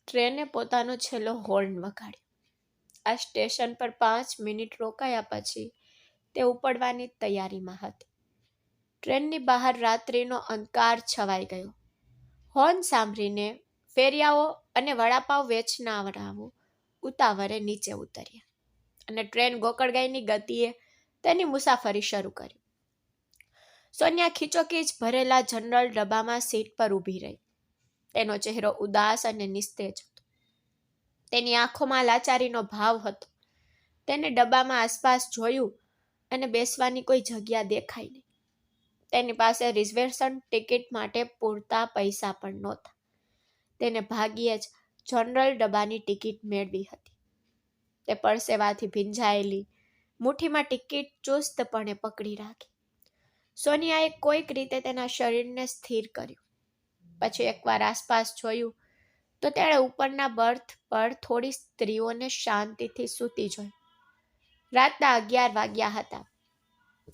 ટ્રેને પોતાનો છેલ્લો હોર્ન વગાડ્યો. આ સ્ટેશન પર 5 મિનિટ રોકાયા પછી તે ઉપડવાની તૈયારીમાં હતી. ટ્રેનની બહાર રાત્રિનો અંધકાર છવાઈ ગયો. હોર્ન સાંભળીને ફેરિયાઓ અને વડાપાવ વેચનારાઓ ઉતાવળે નીચે ઉતર્યા અને ટ્રેન ગોકળગાયની ગતિએ તેની મુસાફરી શરૂ કરી. સોનિયા ખીચોખીચ ભરેલા જનરલ ડબ્બામાં સીટ પર ઊભી રહી. તેનો ચહેરો ઉદાસ અને નિસ્તેજ હતો. તેની આંખોમાં લાચારીનો ભાવ હતો. તેને ડબ્બામાં આસપાસ જોયું અને બેસવાની કોઈ જગ્યા દેખાઈ નહીં. તેની પાસે રિઝર્વેશન ટિકિટ માટે પૂરતા પૈસા પણ નહોતા. તેને ભાગ્યે જ જનરલ ડબ્બાની ટિકિટ મેળવી હતી. તે પરસેવાથી ભીંજાયેલી મુઠ્ઠીમાં ટિકિટ ચુસ્તપણે પકડી રાખી. સોનિયાએ કોઈક રીતે તેના શરીરને સ્થિર કર્યું. પછી એકવાર આસપાસ જોયું તો તેણે ઉપરના બર્થ પર થોડી સ્ત્રીઓને શાંતિથી સૂતી જોઈ. રાતના 11 વાગ્યા હતા,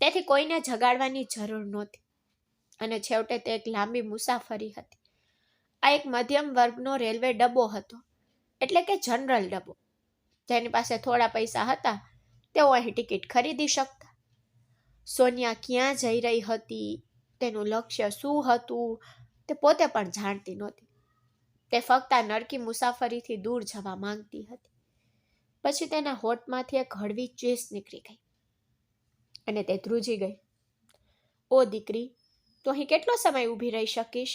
તેથી કોઈને જગાડવાની જરૂર નહોતી અને છેવટે તે એક લાંબી મુસાફરી હતી. આ એક મધ્યમ વર્ગનો રેલવે ડબ્બો હતો, એટલે કે જનરલ ડબ્બો. જેની પાસે થોડા પૈસા હતા તેઓ અહીં ટિકિટ ખરીદી શકતા. સોનિયા ક્યાં જઈ રહી હતી, તેનું લક્ષ્ય શું હતું, તે પોતે પણ જાણતી નહોતી. તે ફક્ત આ નરકી મુસાફરીથી દૂર જવા માંગતી હતી. પછી તેના હોઠમાંથી એક હળવી ચીસ નીકળી ગઈ અને તે ધ્રુજી ગઈ. ઓ દીકરી, તો અહીં કેટલો સમય ઊભી રહી શકીશ?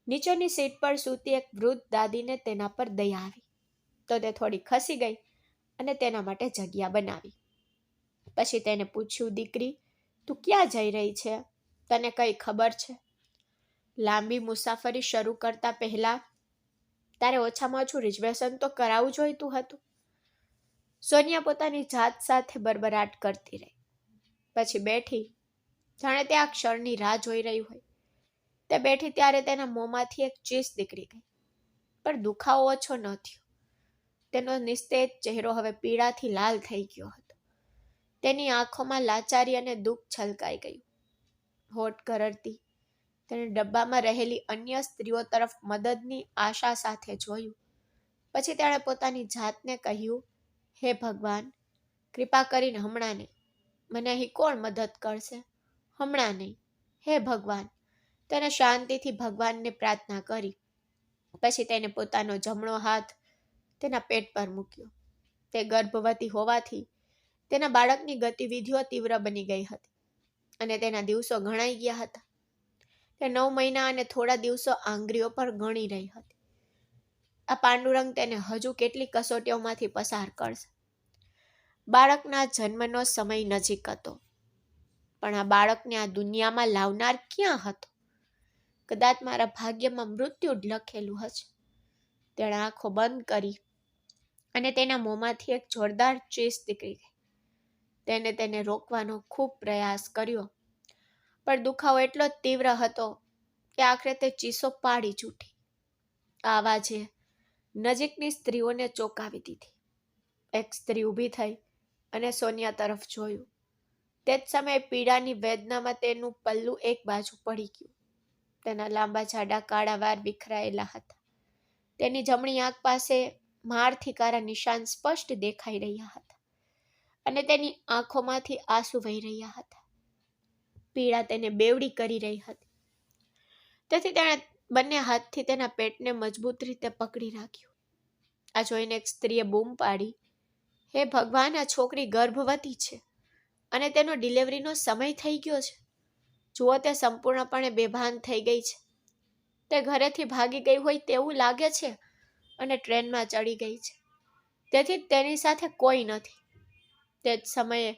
નીચેની સીટ પર સૂતી એક વૃદ્ધ દાદીને તેના પર દયા આવી તો તે થોડી ખસી ગઈ અને તેના માટે જગ્યા બનાવી. પછી તેને પૂછ્યું, દીકરી, તું ક્યાં જઈ રહી છે? તને કઈ ખબર છે? લાંબી મુસાફરી શરૂ કરતા પહેલા તારે ઓછામાં ઓછું રિઝર્વેશન તો કરાવવું જોઈતું હતું. સોનિયા પોતાની જાત સાથે બરબરાટ કરતી રહી. પછી બેઠી, જાણે તે આ ક્ષણની રાહ જોઈ રહી હોય. તે બેઠી ત્યારે તેના મોંમાંથી એક ચીસ નીકળી ગઈ, પણ દુખાવો ઓછો ન થયો. તેનો નિસ્તેજ ચહેરો હવે પીડાથી લાલ થઈ ગયો હતો. તેની આંખોમાં લાચારી અને દુઃખ છલકાઈ ગયું. હોઠ કરડતી તેણે ડબ્બામાં રહેલી અન્ય સ્ત્રીઓ તરફ મદદની આશા સાથે જોયું. પછી તેણે પોતાની જાતને કહ્યું, હે ભગવાન, કૃપા કરીને હમણાં નહીં. મને અહીં કોણ મદદ કરશે? હમણાં નહીં, હે ભગવાન. તેને શાંતિથી ભગવાનને પ્રાર્થના કરી. પછી તેને પોતાનો જમણો હાથ તેના પેટ પર મૂક્યો. તે ગર્ભવતી હોવાથી તેના બાળકની ગતિવિધિઓ તીવ્ર બની ગઈ હતી અને તેના દિવસો ગણાઈ ગયા હતા. તે 9 મહિના અને થોડા દિવસો આંગળીઓ પર ગણી રહી હતી. આ પાંડુરંગ તેને હજુ કેટલી કસોટીઓમાંથી પસાર કરશે. બાળકના જન્મનો સમય નજીક હતો, પણ આ બાળકને આ દુનિયામાં લાવનાર ક્યાં હતો? કદાચ મારા ભાગ્યમાં મૃત્યુ જ લખેલું હશે. તેણે આંખો બંધ કરી અને તેના મોંમાંથી એક જોરદાર ચીસ નીકળી ગઈ. તેને રોકવાનો ખૂબ પ્રયાસ કર્યો, પણ દુખાવો એટલો તીવ્ર હતો કે આખરે તે ચીસો પાડી છૂટી. આ અવાજે નજીકની સ્ત્રીઓને ચોંકાવી દીધી. એક સ્ત્રી ઊભી થઈ અને સોનિયા તરફ જોયું. તે જ સમયે પીડાની વેદનામાં તેનું પલ્લું એક બાજુ પડી ગયું. તેના લાંબા જાડા કાળા વાળ વિખરાયેલા હતા. તેની જમણી આંખ પાસે મારથી કાળા નિશાન સ્પષ્ટ દેખાઈ રહ્યા હતા અને તેની આંખોમાંથી આંસુ વહી રહ્યા હતા. પીડા તેને બેવડી કરી રહી હતી. તેથી તેણે બંને હાથથી તેના પેટને મજબૂત રીતે પકડી રાખ્યું. આ જોઈને એક સ્ત્રીએ બૂમ પાડી, હે ભગવાન, આ છોકરી ગર્ભવતી છે અને તેનો ડિલિવરીનો સમય થઈ ગયો છે. જુઓ, તે સંપૂર્ણપણે બેભાન થઈ ગઈ છે. તે ઘરેથી ભાગી ગઈ હોય તેવું લાગે છે અને ટ્રેનમાં ચડી ગઈ છે. તેથી તેની સાથે કોઈ નથી. તે જ સમયે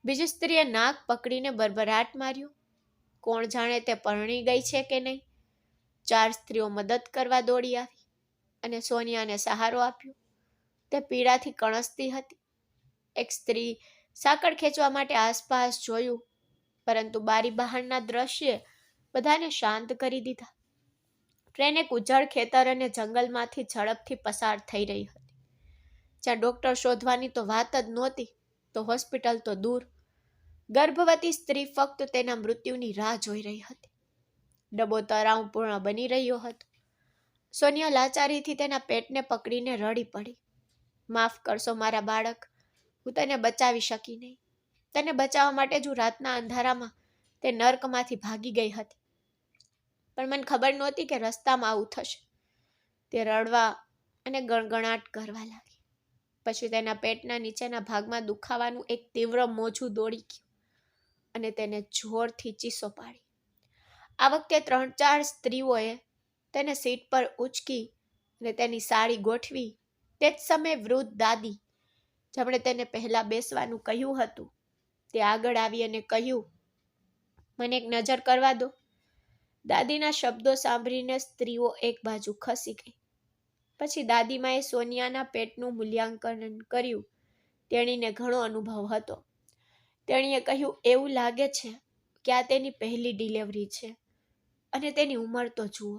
બીજી સ્ત્રીએ નાક પકડીને બરબરાટ માર્યો. કોણ જાણે તે પરણી ગઈ છે કે નહીં. 4 સ્ત્રીઓ મદદ કરવા દોડી આવી અને સોનિયાને સહારો આપ્યો. તે પીડાથી કણસતી હતી. એક સ્ત્રી સાંકળ ખેંચવા માટે આસપાસ જોયું, પરંતુ બારી બહારના દ્રશ્યે બધાને શાંત કરી દીધા. ટ્રેન એક ઉજ્જડ ખેતર અને જંગલમાંથી ઝડપથી પસાર થઈ રહી હતી. જ્યાં ડોક્ટર શોધવાની તો વાત જ નહોતી, તો હોસ્પિટલ તો દૂર. ગર્ભવતી સ્ત્રી ફક્ત તેના મૃત્યુની રાહ જોઈ રહી હતી. ડબ્બો તણાવપૂર્ણ બની રહ્યો હતો. સોનિયા લાચારીથી તેના પેટને પકડીને રડી પડી. માફ કરશો મારા બાળક, હું તને બચાવી શકી નહીં. તને બચાવવા માટે જ હું રાતના અંધારામાં તે નર્કમાંથી ભાગી ગઈ હતી, પણ મને ખબર નહોતી કે રસ્તામાં આવું થશે. તે રડવા અને ગણગણાટ કરવા લાગી. પછી તેના પેટના નીચેના ભાગમાં દુખાવાનું એક તીવ્ર મોજું દોડી ગયું અને તેને જોરથી ચીસો પાડી. આ વખતે 3-4 સ્ત્રીઓએ તેને સીટ પર ઉચકી અને તેની સાડી ગોઠવી. તે જ સમયે વૃદ્ધ દાદી, જેમણે તેને પહેલા બેસવાનું કહ્યું હતું, તે આગળ આવી અને કહ્યું, મને એક નજર કરવા દો. દાદીના શબ્દો સાંભળીને સ્ત્રીઓ એક બાજુ ખસી ગઈ. પછી દાદીમાએ સોનિયાના પેટનું મૂલ્યાંકન કર્યું. તેણીને ઘણો અનુભવ હતો. તેણીએ કહ્યું, એવું લાગે છે કે આ તેની પહેલી ડિલિવરી છે અને તેની ઉંમર તો જુઓ,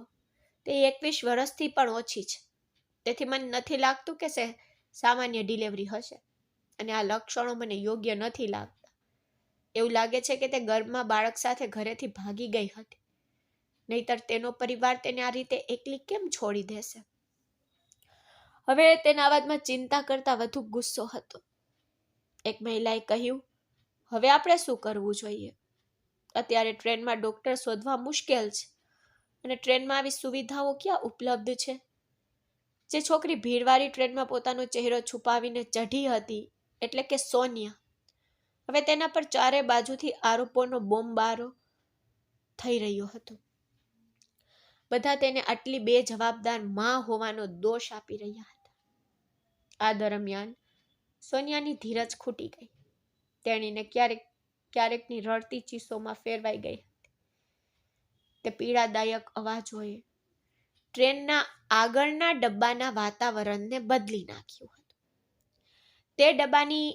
તે 21 વર્ષથી પણ ઓછી છે. તેથી મને નથી લાગતું કે સામાન્ય ડિલિવરી હશે અને આ લક્ષણો મને યોગ્ય નથી લાગતા. એવું લાગે છે કે તે ગર્ભમાં બાળક સાથે ઘરેથી ભાગી ગઈ હતી, નહીતર તેનો પરિવાર તેને આ રીતે એકલી કેમ છોડી દેશે? હવે તેના અવાજમાં ચિંતા કરતા વધુ ગુસ્સો હતો. એક મહિલાએ કહ્યું, હવે આપણે શું કરવું જોઈએ? અત્યારે ટ્રેનમાં ડોક્ટર શોધવા મુશ્કેલ છે અને ટ્રેનમાં આવી સુવિધાઓ ક્યાં ઉપલબ્ધ છે? જે છોકરી ભીડવાળી ટ્રેનમાં પોતાનો ચહેરો છુપાવીને ચઢી હતી, એટલે કે સોનિયા, હવે તેના પર ચારે બાજુથી આરોપોનો બોમ્બારો થઈ રહ્યો હતો. બધા તેને આટલી બેજવાબદાર માં હોવાનો દોષ આપી રહ્યા હતા. આ દરમિયાન સોનિયાની ધીરજ ખૂટી ગઈ. તેણીને ક્યારેકની રડતી ચીસોમાં ફેરવાઈ ગઈ હતી. તે પીડાદાયક અવાજોએ ટ્રેનના આગળના ડબ્બાના વાતાવરણને બદલી નાખ્યું હતું. તે ડબ્બાની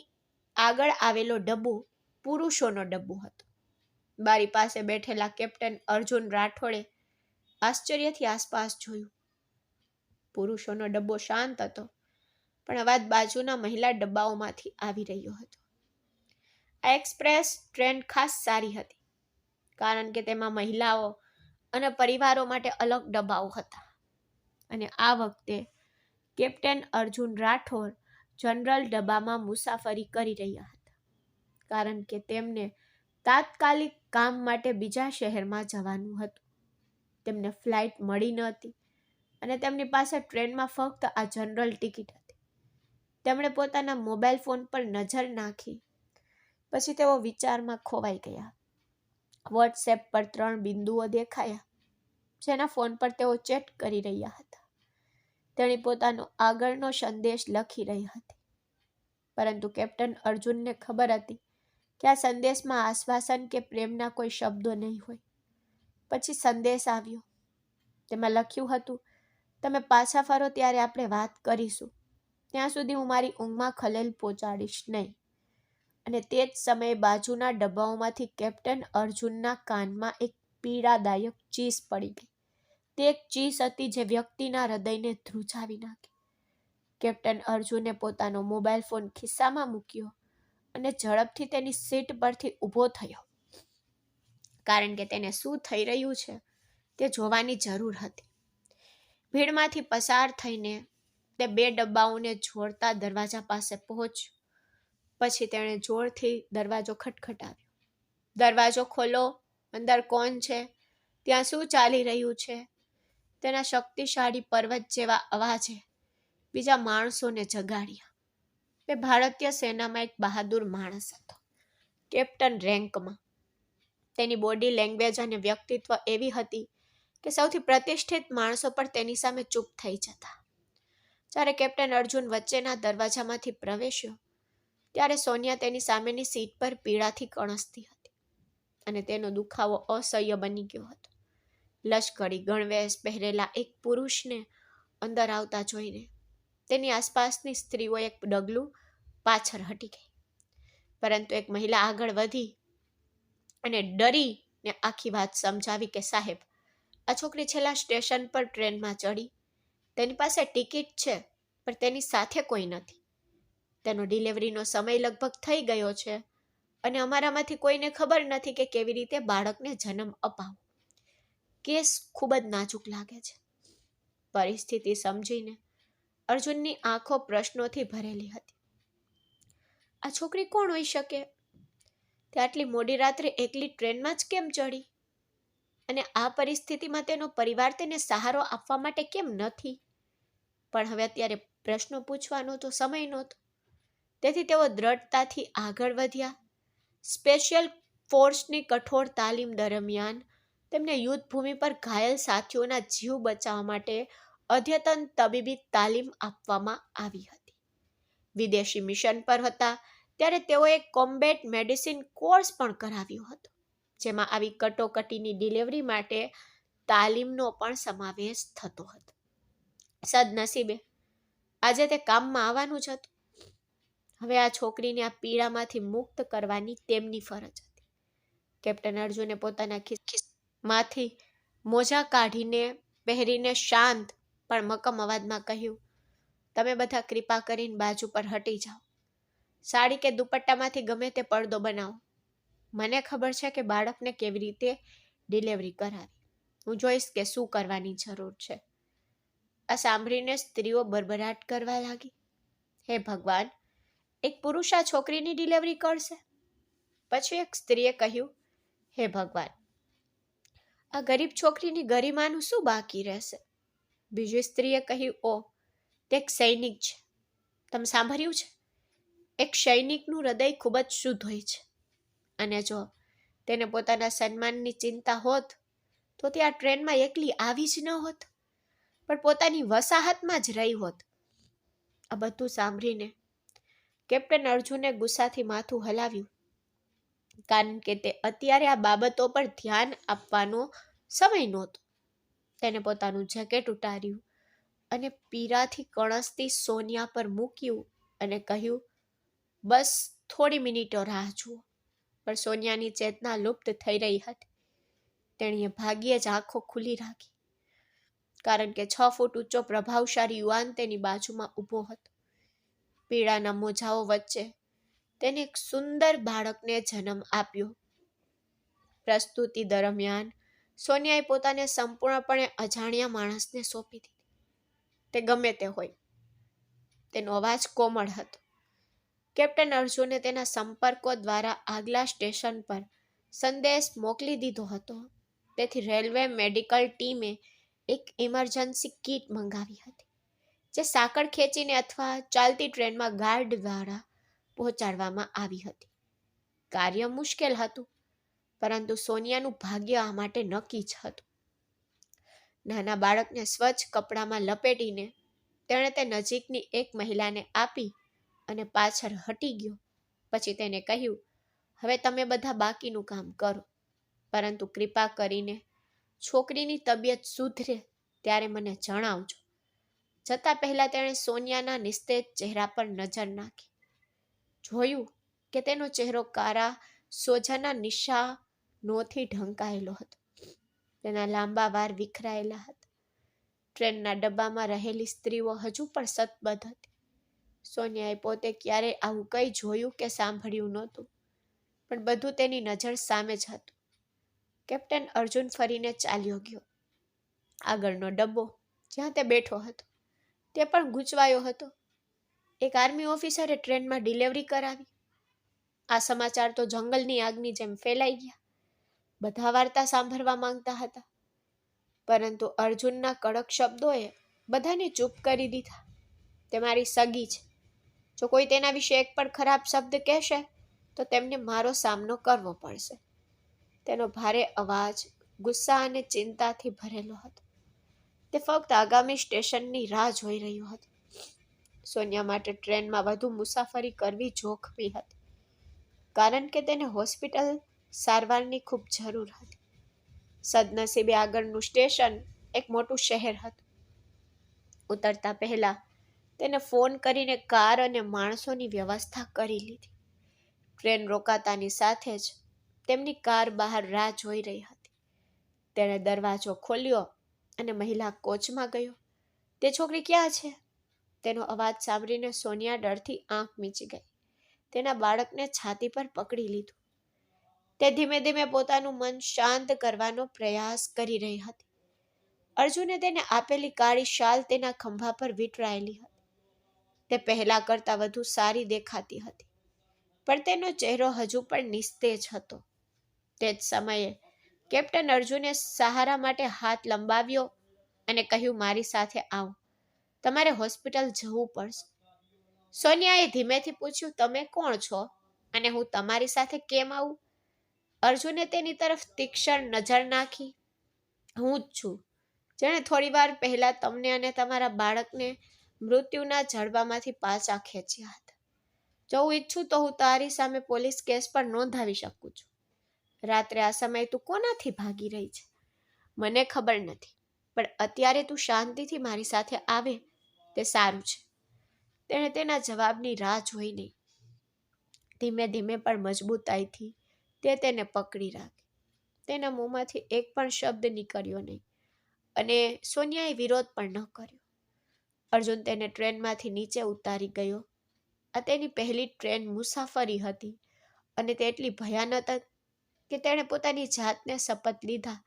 આગળ આવેલો ડબ્બો પુરુષોનો ડબ્બો હતો. બારી પાસે બેઠેલા કેપ્ટન અર્જુન રાઠોડે આશ્ચર્યથી આસપાસ જોયું. પુરુષોનો ડબ્બો શાંત હતો, પણ અવાજ બાજુના મહિલા ડબ્બાઓમાંથી આવી રહ્યો હતો. આ એક્સપ્રેસ ટ્રેન ખાસ સારી હતી, કારણ કે તેમાં મહિલાઓ અને પરિવારો માટે અલગ ડબ્બાઓ હતા. અને આ વખતે કેપ્ટન અર્જુન રાઠોડ જનરલ ડબ્બામાં મુસાફરી કરી રહ્યા હતા, કારણ કે તેમને તાત્કાલિક કામ માટે બીજા શહેરમાં જવાનું હતું. તેમને ફ્લાઇટ મળી નહોતી અને તેમની પાસે ટ્રેનમાં ફક્ત આ જનરલ ટિકિટ હતી. તેમણે પોતાના મોબાઈલ ફોન પર નજર નાખી. પછી તેઓ વિચારમાં ખોવાઈ ગયા. વોટ્સએપ પર 3 બિંદુઓ દેખાયા, જેના ફોન પર તેઓ ચેટ કરી રહ્યા હતા. તેણી પોતાનો આગળનો સંદેશ લખી રહી હતી, પરંતુ કેપ્ટન અર્જુનને ખબર હતી કે આ સંદેશમાં આશ્વાસન કે પ્રેમના કોઈ શબ્દો નહીં હોય. પછી સંદેશ આવ્યો. તેમાં લખ્યું હતું, તમે પાછા ફરો ત્યારે આપણે વાત કરીશું. ત્યાં સુધી હું મારી ઊંઘમાં ખલેલ પહોંચાડીશ નહીં. અને તે જ સમયે બાજુના ડબ્બાઓમાંથી કેપ્ટન અર્જુનના કાનમાં એક પીડાદાયક ચીસ પડી ગઈ. તે એક ચીસ હતી જે વ્યક્તિના હૃદયને ધ્રુજાવી નાખી. કેપ્ટન અર્જુને પોતાનો મોબાઈલ ફોન ખિસ્સામાં મૂક્યો અને ઝડપથી તેની સીટ પરથી ઊભો થયો, કારણ કે તેને શું થઈ રહ્યું છે તે જોવાની જરૂર હતી. ભીડમાંથી પસાર થઈને તે 2 ડબ્બાઓને જોડતા દરવાજા પાસે પહોંચ્યો. પછી તેણે જોરથી દરવાજો ખટખટાવ્યો. દરવાજો ખોલો, અંદર કોણ છે? ત્યાં શું ચાલી રહ્યું છે? તેના શક્તિશાળી પર્વત જેવા અવાજે બીજા માણસોને જગાડ્યા. તે ભારતીય સેનામાં એક બહાદુર માણસ હતો, કેપ્ટન રેન્કમાં. તેની બોડી લેંગ્વેજ અને વ્યક્તિત્વ એવી હતી કે સૌથી પ્રતિષ્ઠિત માણસો પર તેની સામે ચૂપ થઈ જતા. જ્યારે કેપ્ટન અર્જુન વચ્ચેના દરવાજામાંથી પ્રવેશ્યો, ત્યારે સોનિયા તેની સામેની સીટ પર પીડાથી કણસતી હતી અને તેનો દુખાવો અસહ્ય બની ગયો હતો. લશ્કરી ગણવેશ પહેરેલા એક પુરુષને અંદર આવતા જોઈને તેની આસપાસની સ્ત્રીઓ એક ડગલું પાછળ હટી ગઈ, પરંતુ એક મહિલા આગળ વધી અને ડરીને આખી વાત સમજાવી કે સાહેબ, આ છોકરી છેલ્લા સ્ટેશન પર ટ્રેનમાં ચડી. તેની પાસે ટિકિટ છે, પણ તેની સાથે કોઈ નથી. તેનો ડિલિવરીનો સમય લગભગ થઈ ગયો છે અને અમારામાંથી કોઈને ખબર નથી કે કેવી રીતે બાળકને જન્મ અપાવવો. કેસ ખૂબ જ નાજુક લાગે છે. પરિસ્થિતિ સમજીને અર્જુનની આંખો પ્રશ્નોથી ભરેલી હતી. આ છોકરી કોણ હોઈ શકે? તે આટલી મોડી રાત્રે એકલી ટ્રેનમાં જ કેમ ચડી? અને આ પરિસ્થિતિમાં તેનો પરિવાર તેને સહારો આપવા માટે કેમ નથી? પણ હવે અત્યારે પ્રશ્નો પૂછવાનો તો સમય નહોતો. તેથી તેઓ દ્રઢતાથી આગળ વધ્યા. સ્પેશિયલ ફોર્સની કઠોર તાલીમ દરમિયાન તેમને યુદ્ધભૂમિ પર ઘાયલ સાથીઓના જીવ બચાવવા માટે અદ્યતન તબીબી તાલીમ આપવામાં આવી હતી. વિદેશી મિશન પર હતા ત્યારે તેઓએ કોમ્બેટ મેડિસિન કોર્સ પણ કરાવ્યો હતો, જેમાં આવી કટોકટીની ડિલિવરી માટે તાલીમનો પણ સમાવેશ થતો હતો. સદનસીબે આજે તે કામમાં આવવાનું જ હતું. હવે આ છોકરીને આ પીડામાંથી મુક્ત કરવાની તેમની ફરજ હતી. કેપ્ટન અર્જુને પોતાના ખિસ્સામાંથી મોજા કાઢીને પહેરીને શાંત પણ મક્કમ અવાજમાં કહ્યું, તમે બધા કૃપા કરીને બાજુ પર હટી જાઓ. સાડી કે દુપટ્ટામાંથી ગમે તે પડદો બનાવો. મને ખબર છે કે બાળકને કેવી રીતે ડિલિવરી કરાવી. હું જોઈશ કે શું કરવાની જરૂર છે. આ સાંભળીને સ્ત્રીઓ બરબરાટ કરવા લાગી. હે ભગવાન, એક પુરુષ આ છોકરીની ડિલિવરી કરશે? પછી એક સ્ત્રીએ કહ્યું, હે ભગવાન, આ ગરીબ છોકરીની ગરિમાનું શું બાકી રહેશે? બીજી સ્ત્રીએ કહ્યું, ઓ, તે એક સૈનિક છે. તમે સાંભળ્યું છે? એક સૈનિકનું હૃદય ખૂબ જ શુદ્ધ હોય છે, અને જો તેને પોતાના સન્માનની ચિંતા હોત તો તે આ ટ્રેનમાં એકલી આવી જ ન હોત, પણ પોતાની વસાહતમાં જ રહી હોત. આ બધું સાંભળીને કેપ્ટન અર્જુને ગુસ્સાથી માથું હલાવ્યું, કારણ કે તે અત્યારે આ બાબતો પર ધ્યાન આપવાનો સમય નહોતો. તેને પોતાનું જેકેટ ઉતાર્યું અને પીરાથી કણસતી સોનિયા પર મૂક્યું અને કહ્યું, બસ થોડી મિનિટો રાહ જુઓ. પણ સોનિયાની ચેતના લુપ્ત થઈ રહી હતી. તેણીએ ભાગ્યે જ આંખો ખુલ્લી રાખી, કારણ કે 6 ફૂટ ઊંચો પ્રભાવશાળી યુવાન તેની બાજુમાં ઊભો હતો. પીળાના મોજાઓ વચ્ચે તેને એક સુંદર બાળકને જન્મ આપ્યો. પ્રસ્તુતિ દરમિયાન સોનિયાએ પોતાને સંપૂર્ણપણે અજાણ્યા માણસને સોંપી દીધી. તે ગમે તે હોય. તેનો અવાજ કોમળ હતો. કેપ્ટન અર્જુને તેના સંપર્કો દ્વારા આગલા સ્ટેશન પર સંદેશ મોકલી દીધો હતો. તેથી રેલવે મેડિકલ ટીમે એક ઇમરજન્સી કિટ મંગાવી હતી, જે સાંકળ ખેંચીને અથવા ચાલતી ટ્રેનમાં ગાર્ડ દ્વારા પહોંચાડવામાં આવી હતી. કાર્ય મુશ્કેલ હતું, પરંતુ સોનિયાનું ભાગ્ય આ માટે નક્કી જ હતું. નાના બાળકને સ્વચ્છ કપડામાં લપેટીને તેણે તે નજીકની એક મહિલાને આપી અને પાછળ હટી ગયો. પછી તેને કહ્યું, હવે તમે બધા બાકીનું કામ કરો, પરંતુ કૃપા કરીને છોકરીની તબિયત સુધરે ત્યારે મને જણાવજો. જતા પહેલા તેણે સોનિયાના નિસ્તેજ ચહેરા પર નજર નાખી. જોયું કે તેનો ચહેરો કારા સોજાના નિશાનોથી ઢંકાયેલો હતો. તેના લાંબા વાળ વિખરાયેલા હતા. ટ્રેનના ડબ્બામાં રહેલી સ્ત્રીઓ હજુ પણ સતબદ્ધ હતી. સોનિયાએ પોતે ક્યારેય આવું કંઈ જોયું કે સાંભળ્યું નહોતું, પણ બધું તેની નજર સામે જ હતું. કેપ્ટન અર્જુન ફરીને ચાલ્યો ગયો. આગળનો ડબ્બો જ્યાં તે બેઠો હતો તે પણ ગૂંચવાયો હતો. એક આર્મી ઓફિસરે ટ્રેનમાં ડિલિવરી કરાવી. આ સમાચાર તો જંગલની આગની જેમ ફેલાઈ ગયા. બધા વાર્તા સાંભળવા માંગતા હતા, પરંતુ અર્જુનના કડક શબ્દોએ બધાને ચૂપ કરી દીધા. તે મારી સગી છે. જો કોઈ તેના વિશે એક પણ ખરાબ શબ્દ કહેશે તો તેમને મારો સામનો કરવો પડશે. તેનો ભારે અવાજ ગુસ્સા અને ચિંતાથી ભરેલો હતો. તે ફક્ત આગામી સ્ટેશનની રાહ જોઈ રહ્યો હતો. સોનિયા માટે ટ્રેનમાં વધુ મુસાફરી કરવી જોખમી હતી, કારણ કે તેને હોસ્પિટલ સારવારની ખૂબ જરૂર હતી. સદનસીબે આગળનું સ્ટેશન એક મોટું શહેર હતું. ઉતરતા પહેલા તેને ફોન કરીને કાર અને માણસોની વ્યવસ્થા કરી લીધી. ટ્રેન રોકાતાની સાથે જ તેમની કાર બહાર રાહ જોઈ રહી હતી. તેણે દરવાજો ખોલ્યો અને મહિલા કોચમાં ગયો. તે છોકરી ક્યાં છે? તેનો અવાજ સાંભળીને સોનિયા ડરથી આંખ મીચી ગઈ. તેના બાળકને છાતી પર પકડી લીધું. તે ધીમે ધીમે પોતાનું મન શાંત કરવાનો પ્રયાસ કરી રહી હતી. અર્જુને તેને આપેલી કાળી શાલ તેના ખંભા પર વીંટળાયેલી હતી. તે પહેલા કરતાં વધુ સારી દેખાતી હતી, પણ તેનો ચહેરો હજુ પણ નિસ્તેજ હતો. તે જ સમયે કેપ્ટન અર્જુને સહારા માટે હાથ લંબાવ્યો અને કહ્યું, મારી સાથે આવો, તમારે હોસ્પિટલ જવું પડશે. સોનિયાએ ધીમેથી પૂછ્યું, તમે કોણ છો અને હું તમારી સાથે કેમ આવું? અર્જુને તેની તરફ તીક્ષ્ણ નજર નાખી. હું જ છું જેણે થોડી વાર પહેલા તમને અને તમારા બાળકને મૃત્યુના જડબામાંથી પાછા ખેંચ્યા હતા. જો હું ઈચ્છું તો હું તારી સામે પોલીસ કેસ પણ નોંધાવી શકું છું. રાત્રે આ સમયે તું કોનાથી ભાગી રહી છે મને ખબર નથી, પણ અત્યારે તું શાંતિથી મારી સાથે આવે તે સારું છે. તેણે તેના જવાબની રાહ જોઈ નહીં. ધીમે ધીમે પણ મજબૂતાઈથી તે તેને પકડી રાખી. તેના મોંમાંથી એક પણ શબ્દ નીકળ્યો નહીં અને સોનિયાએ વિરોધ પણ ન કર્યો. અર્જુન તેને ટ્રેનમાંથી નીચે ઉતારી ગયો. આ તેની પહેલી ટ્રેન મુસાફરી હતી અને તે એટલી ભયાનક કે તેણે પોતાની જાતને શપથ લીધા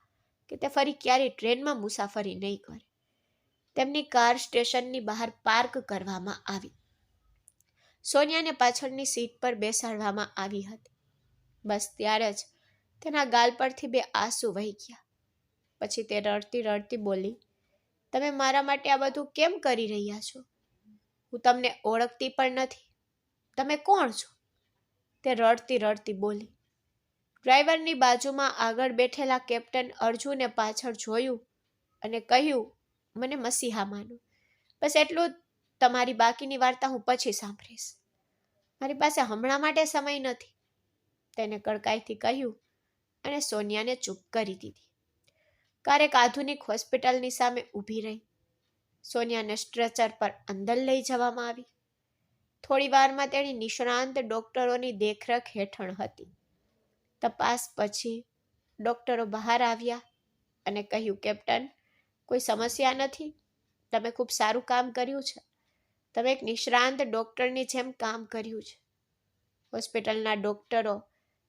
કે તે ફરી ક્યારેય ટ્રેનમાં મુસાફરી નહીં કરે. તેમની કાર સ્ટેશનની બહાર પાર્ક કરવામાં આવી. સોનિયાને પાછળની સીટ પર બેસાડવામાં આવી હતી. બસ ત્યારે જ તેના ગાલ પરથી બે આંસુ વહી ગયા. પછી તે રડતી રડતી બોલી, તમે મારા માટે આ બધું કેમ કરી રહ્યા છો? હું તમને ઓળખતી પણ નથી. તમે કોણ છો? તે રડતી રડતી બોલી. ડ્રાઈવરની બાજુમાં આગળ બેઠેલા કેપ્ટન અર્જુને પાછળ જોયું અને કહ્યું, મને મસીહા માનો. બસ એટલું જ. તમારી બાકીની વાર્તા હું પછી સાંભળીશ. મારી પાસે હમણાં માટે સમય નથી, તેને કડકાઈથી કહ્યું અને સોનિયાને ચૂપ કરી દીધી. કાર એક આધુનિક હોસ્પિટલની સામે ઊભી રહી. સોનિયાને સ્ટ્રેચર પર અંદર લઈ જવામાં આવી. થોડી વારમાં તેણી નિષ્ણાંત ડોક્ટરોની દેખરેખ હેઠળ હતી. તપાસ પછી ડોક્ટરો બહાર આવ્યા અને કહ્યું, કેપ્ટન, કોઈ સમસ્યા નથી. તમે ખૂબ સારું કામ કર્યું છે. તમે એક નિષ્ણાંત ડોક્ટરની જેમ કામ કર્યું છે. હોસ્પિટલના ડોક્ટરો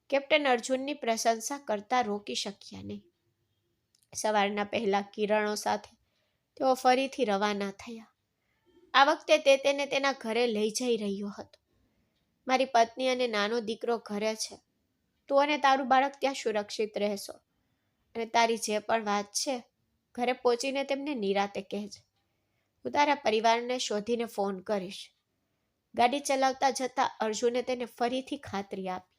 કેપ્ટન અર્જુનની પ્રશંસા કરતા રોકી શક્યા નહીં. સવારના પહેલા કિરણો સાથે તેઓ ફરીથી રવાના થયા. આ વખતે તે તેને તેના ઘરે લઈ જઈ રહ્યો હતો. મારી પત્ની અને નાનો દીકરો ઘરે છે. તું અને તારું બાળક ત્યાં સુરક્ષિત રહેશો અને તારી જે પણ વાત છે ઘરે પહોંચીને તેમને નિરાતે કહેજે. હું તારા પરિવારને શોધીને ફોન કરીશ. ગાડી ચલાવતા જતા અર્જુને તેને ફરીથી ખાતરી આપી.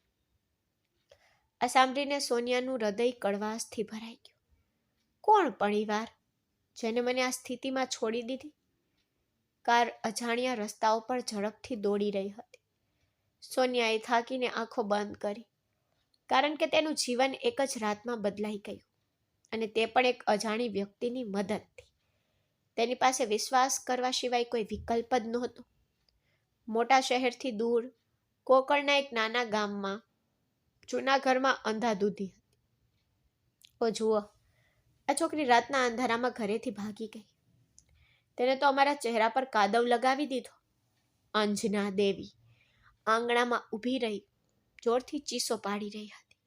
આ સાંભળીને સોનિયાનું હૃદય કડવાશથી ભરાઈ ગયું. કોણ પરિવાર જેને મને આ સ્થિતિમાં છોડી દીધી? કાર અજાણ્યા રસ્તાઓ પર ઝડપથી દોડી રહી હતી. સોનિયાએ થાકીને આંખો બંધ કરી, કારણ કે તેનું જીવન એક જ રાતમાં બદલાઈ ગયું અને તે પણ એક અજાણી વ્યક્તિની મદદથી. તેની પાસે વિશ્વાસ કરવા સિવાય કોઈ વિકલ્પ જ નહોતો. મોટા શહેરથી દૂર કોકણના એક નાના ગામમાં જૂના ઘરમાં અંધાધૂંધી હતી. ઓ જુઓ, આ છોકરી રાતના અંધારામાં ઘરેથી ભાગી ગઈ. તેને તો અમારા ચહેરા પર કાદવ લગાવી દીધો. અંજના દેવી આંગણામાં ઊભી રહી જોરથી ચીસો પાડી રહી હતી.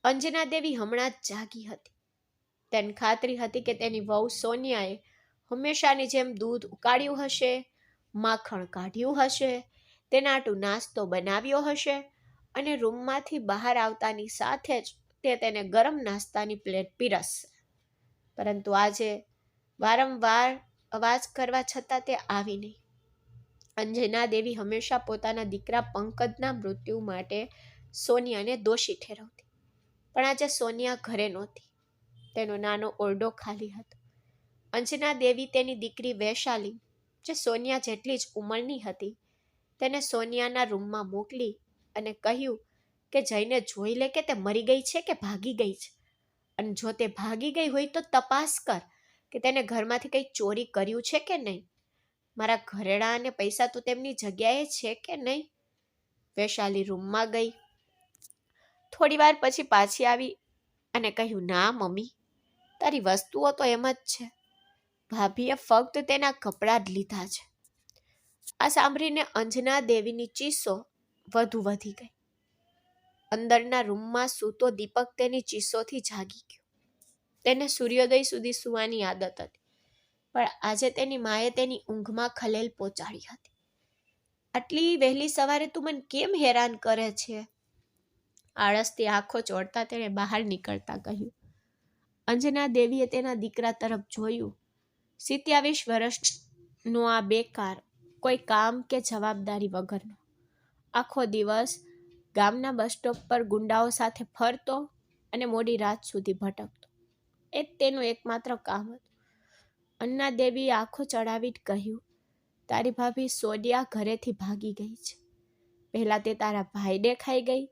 અંજના દેવી હમણાં જ જાગી હતી. તેને ખાતરી હતી કે તેની વહુ સોનિયાએ હંમેશાની જેમ દૂધ ઉકાળ્યું હશે, માખણ કાઢ્યું હશે, તેના આટું નાસ્તો બનાવ્યો હશે અને રૂમમાંથી બહાર આવતાની સાથે જ તે તેને ગરમ નાસ્તાની પ્લેટ પીરસશે. પરંતુ આજે વારંવાર અવાજ કરવા છતાં તે આવી નહીં. અંજના દેવી હંમેશા પોતાના દીકરા પંકજના મૃત્યુ માટે સોનિયાને દોષી ઠેરવતી. પણ આજે સોનિયા ઘરે નહોતી. તેનો નાનો ઓરડો ખાલી હતો. અંજના દેવી તેની દીકરી વૈશાલી, જે સોનિયા જેટલી જ ઉંમરની હતી, તેને સોનિયાના રૂમમાં મોકલી અને કહ્યું કે જઈને જોઈ લે કે તે મરી ગઈ છે કે ભાગી ગઈ છે, અને જો તે ભાગી ગઈ હોય તો તપાસ કર કે તેને ઘરમાંથી કંઈ ચોરી કર્યું છે કે નહીં. મારા ઘરેણાં અને પૈસા તો તેમની જગ્યાએ છે કે નહીં? વૈશાલી રૂમમાં ગઈ. થોડી વાર પછી પાછી આવી અને કહ્યું, ના મમ્મી, તારી વસ્તુઓ તો એમ જ છે. ભાભીએ ફક્ત તેના કપડાં જ લીધા છે. આ સાંભળીને અંજના દેવીની ચીસો વધુ વધી ગઈ. અંદરના રૂમમાં સૂતો દીપક તેની ચીસોથી જાગી ગયો. તેને સૂર્યોદય સુધી સૂવાની આદત હતી, પણ આજે તેની માએ તેની ઊંઘમાં ખલેલ પહોંચાડી હતી. આટલી વહેલી સવારે તું મને કેમ હેરાન કરે છે? આળસથી આંખો ચોળતા તેણે બહાર નીકળતા કહ્યું. અંજના દેવીએ તેના દીકરા તરફ જોયું. 27 વર્ષનો આ બેકાર, કોઈ કામ કે જવાબદારી વગરનો, આખો દિવસ ગામના બસ સ્ટોપ પર ગુંડાઓ સાથે ફરતો અને મોડી રાત સુધી ભટકતો. એ જ તેનું એકમાત્ર કામ હતું. અન્ના દેવીએ આંખો ચડાવી કહ્યું, તારી ભાભી સોડિયા ઘરેથી ભાગી ગઈ છે. પહેલાં તે તારા ભાઈને ખાઈ ગઈ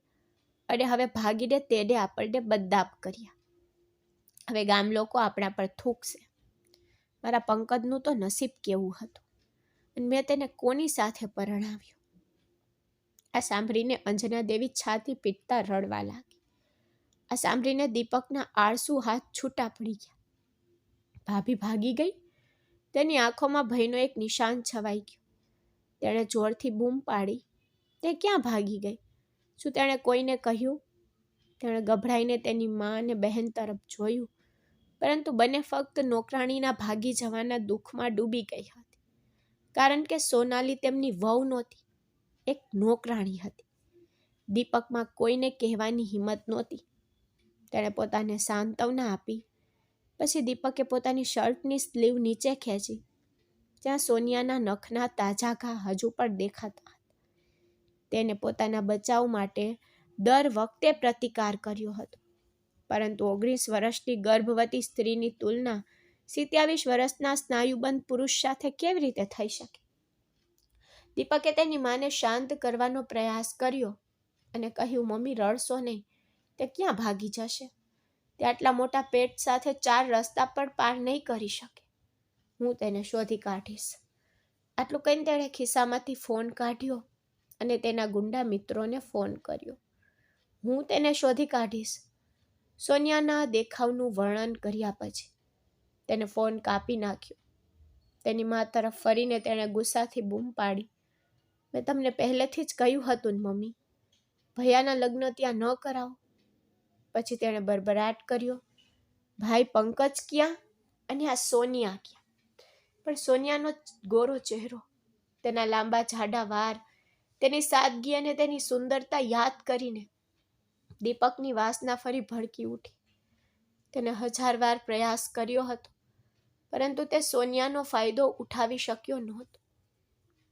અને હવે ભાગીને તેને આપણને બદનામ કર્યા. હવે ગામ લોકો આપણા પર થૂકશે. મારા પંકજનું તો નસીબ કેવું હતું, અને મેં તેને કોની સાથે પરણાવ્યું? આ સાંભળીને અંજના દેવી છાતી પીટતા રડવા લાગી. આ સાંભળીને દીપકના આળસુ હાથ છૂટા પડી ગયા. ભાભી ભાગી ગઈ? તેની આંખોમાં ભયનો એક નિશાન છવાઈ ગયો. તેણે જોરથી બૂમ પાડી, તે ક્યાં ભાગી ગઈ? શું તેણે કોઈને કહ્યું? તેણે ગભરાઈને તેની મા અને બહેન તરફ જોયું, પરંતુ બંને ફક્ત નોકરાણીના ભાગી જવાના દુઃખમાં ડૂબી ગઈ હતી. કારણ કે સોનાલી તેમની વહુ નહોતી, એક નોકરાણી હતી. દીપકમાં કોઈને કહેવાની હિંમત નહોતી. તેણે પોતાને સાંત્વના આપી. પછી દીપકે પોતાની શર્ટની સ્લીવ નીચે ખેંચી, જ્યાં સોનિયાના નખના તાજા ઘા હજુ પણ દેખાતા હતા. તેને પોતાના બચાવ માટે દર વખતે પ્રતિકાર કર્યો હતો, પરંતુ 19 વર્ષની ગર્ભવતી સ્ત્રીની તુલના 27 વર્ષના સ્નાયુબંધ પુરુષ સાથે કેવી રીતે થઈ શકે? દીપકે તેની માને શાંત કરવાનો પ્રયાસ કર્યો અને કહ્યું, મમ્મી રડશો નહીં, તે ક્યાં ભાગી જશે? તે આટલા મોટા પેટ સાથે 4 રસ્તા પણ પાર નહીં કરી શકે. હું તેને શોધી કાઢીશ. આટલું કહીને તેણે ખિસ્સામાંથી ફોન કાઢ્યો અને તેના ગુંડા મિત્રોને ફોન કર્યો. હું તેને શોધી કાઢીશ. સોનિયાના દેખાવનું વર્ણન કર્યા પછી તેને ફોન કાપી નાખ્યો. તેની મા તરફ ફરીને તેણે ગુસ્સાથી બૂમ પાડી, મેં તમને પહેલેથી જ કહ્યું હતું ને મમ્મી, ભૈયાના લગ્ન ત્યાં ન કરાવો. પછી તેણે બરબરાટ કર્યો, ભાઈ પંકજ ક્યાં અને આ સોનિયા ક્યાં? પણ સોનિયાનો ગોરો ચહેરો, તેના લાંબા જાડા વાળ, તેની સાદગી અને તેની સુંદરતા યાદ કરીને દીપકની વાસના ફરી ભડકી ઉઠી. તેને 1000 વાર પ્રયાસ કર્યો હતો, પરંતુ તે સોનિયાનો ફાયદો ઉઠાવી શક્યો નહોતો.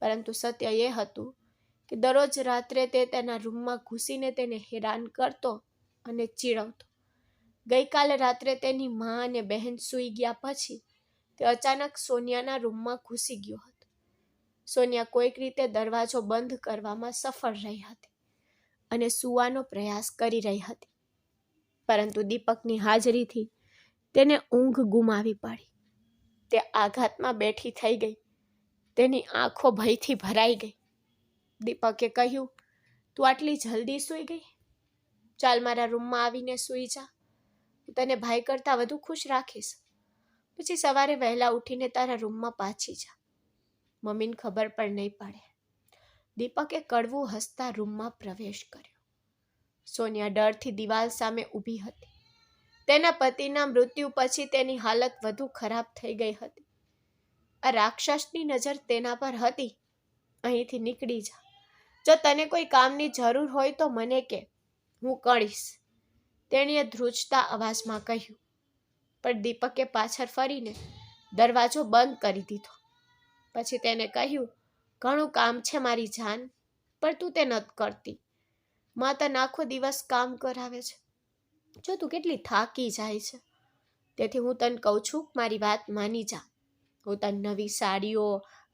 પરંતુ સત્ય એ હતું કે દરરોજ રાત્રે તે તેના રૂમમાં ઘૂસીને તેને હેરાન કરતો અને ચીડવતો. ગઈકાલે રાત્રે તેની મા અને બહેન સૂઈ ગયા પછી તે અચાનક સોનિયાના રૂમમાં ઘૂસી ગયો હતો. સોનિયા કોઈક રીતે દરવાજો બંધ કરવામાં સફળ રહી હતી અને સૂવાનો પ્રયાસ કરી રહી હતી, પરંતુ દીપકની હાજરીથી તેને ઊંઘ ગુમાવી પડી. તે આઘાતમાં બેઠી થઈ ગઈ. તેની આંખો ભયથી ભરાઈ ગઈ. દીપકે કહ્યું, તું આટલી જલ્દી સૂઈ ગઈ? ચાલ મારા રૂમમાં આવીને સૂઈ જા. હું તને ભાઈ કરતાં વધુ ખુશ રાખીશ. પછી સવારે વહેલા ઉઠીને તારા રૂમમાં પાછી જા. મમ્મીને ખબર પણ નહીં પડે. દીપકે કડવું હસતા રૂમમાં પ્રવેશ કર્યો. સોનિયા ડરથી દિવાલ સામે ઊભી હતી. તેના પતિના મૃત્યુ પછી તેની હાલત વધુ ખરાબ થઈ ગઈ હતી. આ રાક્ષસની નજર તેના પર હતી. અહીંથી નીકળી જા. જો તને કોઈ કામની જરૂર હોય તો મને કે, હું કરીશ, તેણીએ ધ્રુજતા અવાજમાં કહ્યું. પણ દીપકે પાછળ ફરીને દરવાજો બંધ કરી દીધો. પછી તેને કહ્યું, ઘણું કામ છે મારી જાન, પણ તું તે નથી કરતી. મા તને આખો દિવસ કામ કરાવે છે. જો તું કેટલી થાકી જાય છે. તેથી હું તને કહું છું, મારી વાત માની જા. હું તને નવી સાડીઓ,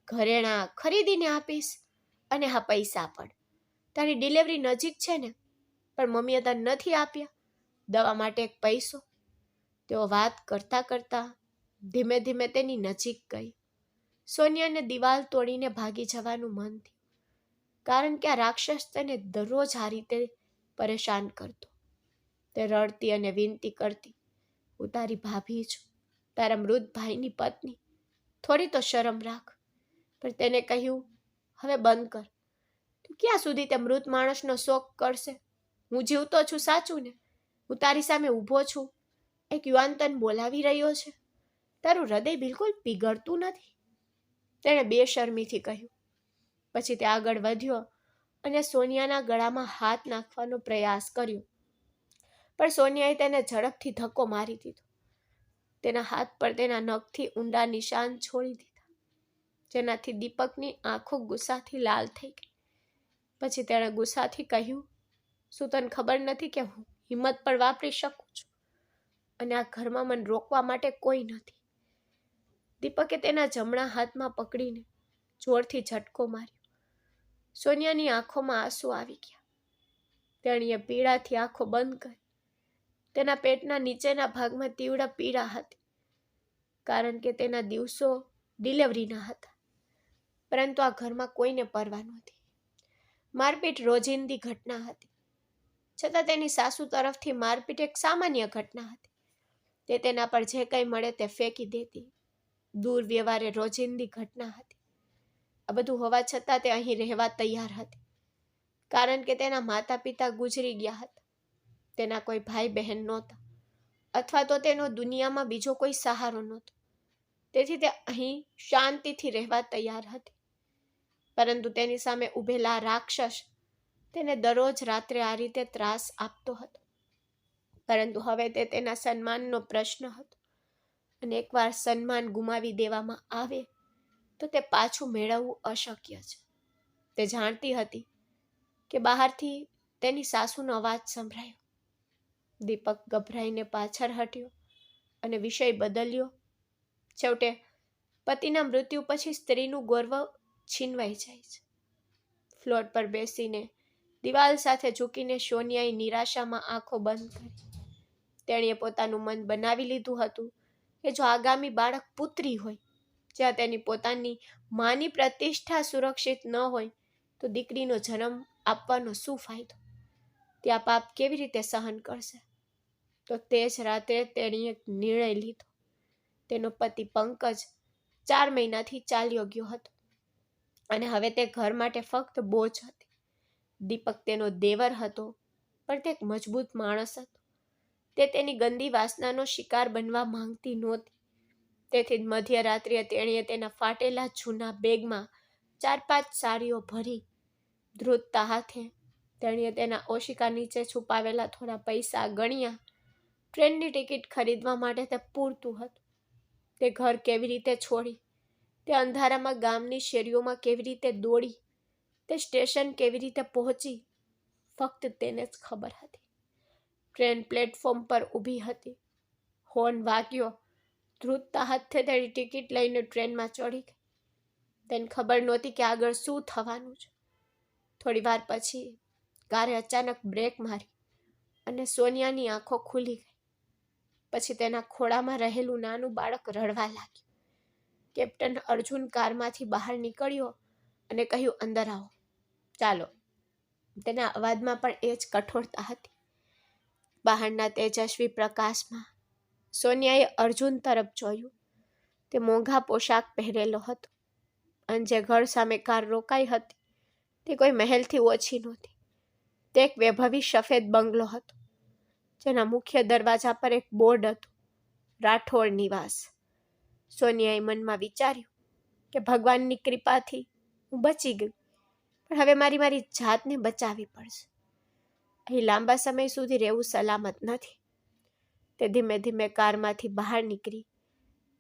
ઘરેણાં ખરીદીને આપીશ, અને હા પૈસા પણ. તારી ડિલિવરી નજીક છે ને, પણ મમ્મીએ તને નથી આપ્યા દવા માટે એક પૈસો. તેઓ વાત કરતા કરતા ધીમે ધીમે તેની નજીક ગઈ. સોનિયાને દિવાલ તોડીને ભાગી જવાનું મન થયું, કારણ કે આ રાક્ષસ તેને દરરોજ આ રીતે પરેશાન કરતો. તે રડતી અને વિનંતી કરતી, હું તારી ભાભી છું, તારા મૃત ભાઈની પત્ની, થોડી તો શરમ રાખ. પણ તેને કહ્યું, હવે બંધ કર. તું ક્યાં સુધી તે મૃત માણસનો શોક કરશે? હું જીવતો છું સાચું ને? હું તારી સામે ઊભો છું, એક યુવાન તને બોલાવી રહ્યો છે. તારું હૃદય બિલકુલ પીગળતું નથી, તેણે બેશરમીથી કહ્યું. પછી તે આગળ વધ્યો અને સોનિયાના ગળામાં હાથ નાખવાનો પ્રયાસ કર્યો, પણ સોનિયાએ તેને ઝડપથી ધક્કો મારી દીધો. તેના હાથ પર તેના નખથી ઊંડા નિશાન છોડી દીધા, જેનાથી દીપકની આંખો ગુસ્સાથી લાલ થઈ ગઈ. પછી તેણે ગુસ્સાથી કહ્યું, શું તને ખબર નથી કે હું હિંમત પણ વાપરી શકું છું અને આ ઘરમાં મને રોકવા માટે કોઈ નથી? દીપકે તેના જમણા હાથમાં પકડીને જોરથી ઝટકો માર્યો. સોનિયાની આંખોમાં આંસુ આવી ગયા. તેણીએ પીડાથી આંખો બંધ કરી. તેના પેટના નીચેના ભાગમાં તીવ્ર પીડા હતી, કારણ કે તેના દિવસો ડિલિવરીના હતા. પરંતુ આ ઘરમાં કોઈને પરવા નહોતી. મારપીટ રોજિંદી ઘટના હતી, છતાં તેની સાસુ તરફથી મારપીટ એક સામાન્ય ઘટના હતી. તે તેના પર જે કંઈ મળે તે ફેંકી દેતી. દુર્વ્યવહાર એ રોજિંદી ઘટના હતી. આ બધું હોવા છતાં તે અહીં રહેવા તૈયાર હતી, કારણ કે તેના માતા પિતા ગુજરી ગયા હતા. તેના કોઈ ભાઈ બહેન નહોતા, અથવા તો તેનો દુનિયામાં બીજો કોઈ સહારો નહોતો. તેથી તે અહીં શાંતિથી રહેવા તૈયાર હતી. પરંતુ તેની સામે ઊભેલા રાક્ષસ તેને દરરોજ રાત્રે આ રીતે ત્રાસ આપતો હતો. પરંતુ હવે તે તેના સન્માનનો પ્રશ્ન હતો, અને એકવાર સન્માન ગુમાવી દેવામાં આવે તો તે પાછું મેળવવું અશક્ય છે. તે જાણતી હતી કે બહારથી તેની સાસુનો અવાજ સંભળાયો. દીપક ગભરાઈને પાછળ હટ્યો અને વિષય બદલ્યો. છેવટે પતિના મૃત્યુ પછી સ્ત્રીનું ગૌરવ છીનવાઈ જાય છે. ફ્લોર પર બેસીને દિવાલ સાથે ઝૂકીને સોનિયાએ નિરાશામાં આંખો બંધ કરી. તેણીએ પોતાનું મન બનાવી લીધું હતું કે જો આગામી બાળક પુત્રી હોય, જ્યાં તેની પોતાની માની પ્રતિષ્ઠા સુરક્ષિત ન હોય, તો દીકરીનો જન્મ આપવાનો શું ફાયદો? ત્યાં પાપ કેવી રીતે સહન કરશે? તો તે જ રાત્રે તેણીએ એક નિર્ણય લીધો. તેનો પતિ પંકજ 4 મહિનાથી ચાલ્યો ગયો હતો અને હવે તે ઘર માટે ફક્ત બોજ હતી. દીપક તેનો દેવર હતો, પણ તે એક મજબૂત માણસ હતો. તે તેની ગંદી વાસનાનો શિકાર બનવા માંગતી નહોતી. તેથી જ મધ્યરાત્રિએ તેણીએ તેના ફાટેલા જૂના બેગમાં 4-5 સાડીઓ ભરી. ધ્રુજતા હાથે તેણીએ તેના ઓશિકા નીચે છુપાવેલા થોડા પૈસા ગણ્યા. ટ્રેનની ટિકિટ ખરીદવા માટે તે પૂરતું હતું. તે ઘર કેવી રીતે છોડી, તે અંધારામાં ગામની શેરીઓમાં કેવી રીતે દોડી, તે સ્ટેશન કેવી રીતે પહોંચી, ફક્ત તેને જ ખબર હતી. ટ્રેન પ્લેટફોર્મ પર ઊભી હતી. હોર્ન વાગ્યો. ધ્રુજતા હાથે તેની ટિકિટ લઈને ટ્રેનમાં ચડી ગઈ. તેને ખબર નહોતી કે આગળ શું થવાનું છે. થોડી વાર પછી કારે અચાનક બ્રેક મારી અને સોનિયાની આંખો ખુલી ગઈ. પછી તેના ખોળામાં રહેલું નાનું બાળક રડવા લાગ્યું. કેપ્ટન અર્જુન કારમાંથી બહાર નીકળ્યો અને કહ્યું, અંદર આવો, ચાલો. તેના અવાજમાં પણ એ જ કઠોરતા હતી. બહારના તેજસ્વી પ્રકાશમાં સોનિયાએ અર્જુન તરફ જોયું. તે મોંઘા પોશાક પહેરેલો હતો અને જે ઘર સામે કાર રોકાઈ હતી તે કોઈ મહેલથી ઓછી નહોતી. તે એક વૈભવી સફેદ બંગલો હતો, જેના મુખ્ય દરવાજા પર એક બોર્ડ હતું, રાઠોડ નિવાસ. સોનિયાએ મનમાં વિચાર્યું કે ભગવાનની કૃપાથી હું બચી ગઈ, પણ હવે મારી જાતને બચાવવી પડશે. અહીં લાંબા સમય સુધી રહેવું સલામત નથી. તે ધીમે ધીમે કારમાંથી બહાર નીકળી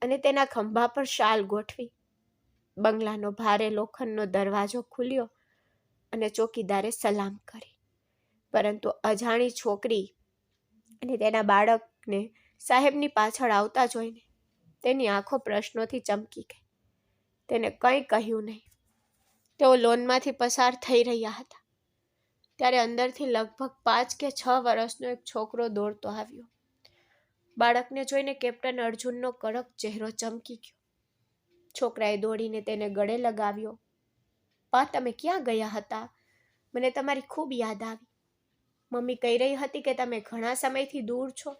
અને તેના ખંભા પર શાલ ગોઠવી. બંગલાનો ભારે લોખંડનો દરવાજો ખુલ્યો અને ચોકીદારે સલામ કરી. પરંતુ અજાણી છોકરી અને તેના બાળકને સાહેબની પાછળ આવતા જોઈને તેની આંખો પ્રશ્નોથી ચમકી ગઈ. તેને કંઈ કહ્યું નહીં. તેઓ લોનમાંથી પસાર થઈ રહ્યા હતા ત્યારે અંદરથી લગભગ 5 કે 6 વર્ષનો એક છોકરો દોડતો આવ્યો. બાળકને જોઈને કેપ્ટન અર્જુનનો કડક ચહેરો ચમકી ગયો. છોકરાએ દોડીને તેને ગળે લગાવ્યો. પા, તમે ક્યાં ગયા હતા? મને તમારી ખૂબ યાદ આવી. મમ્મી કહી રહી હતી કે તમે ઘણા સમયથી દૂર છો.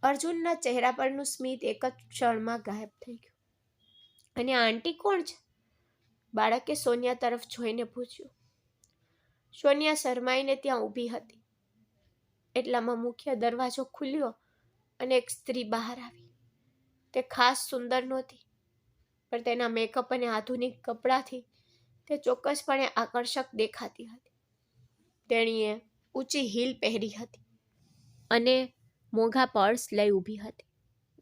અર્જુનના ચહેરા પરનું સ્મિત એક જ ક્ષણમાં ગાયબ થઈ ગયું. અને આ આંટી કોણ છે? બાળકે સોનિયા તરફ જોઈને પૂછ્યું. સોનિયા શરમાઈને ત્યાં ઊભી હતી. એટલામાં મુખ્ય દરવાજો ખુલ્યો અને એક સ્ત્રી બહાર આવી. તે ખાસ સુંદર નહોતી, પણ તેના મેકઅપ અને આધુનિક કપડાથી તે ચોક્કસપણે આકર્ષક દેખાતી હતી. તેણીએ ઊંચી હીલ પહેરી હતી અને મોંઘા પર્સ લઈ ઊભી હતી.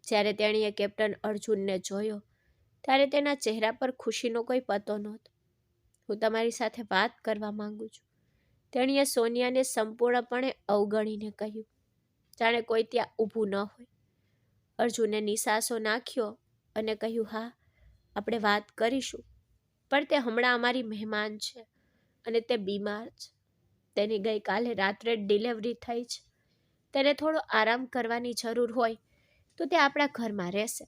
જ્યારે તેણીએ કેપ્ટન અર્જુનને જોયો ત્યારે તેના ચહેરા પર ખુશીનો કોઈ પતો નહોતો. હું તમારી સાથે વાત કરવા માંગુ છું, તેણીએ સોનિયાને સંપૂર્ણપણે અવગણીને કહ્યું, જાણે કોઈ ત્યાં ઊભું ન હોય. અર્જુને નિસાસો નાખ્યો અને કહ્યું, હા, આપણે વાત કરીશું, પણ તે હમણાં અમારી મહેમાન છે અને તે બીમાર છે. તેની ગઈકાલે રાત્રે ડિલિવરી થઈ છે. તેને થોડો આરામ કરવાની જરૂર હોય તો તે આપણા ઘરમાં રહેશે.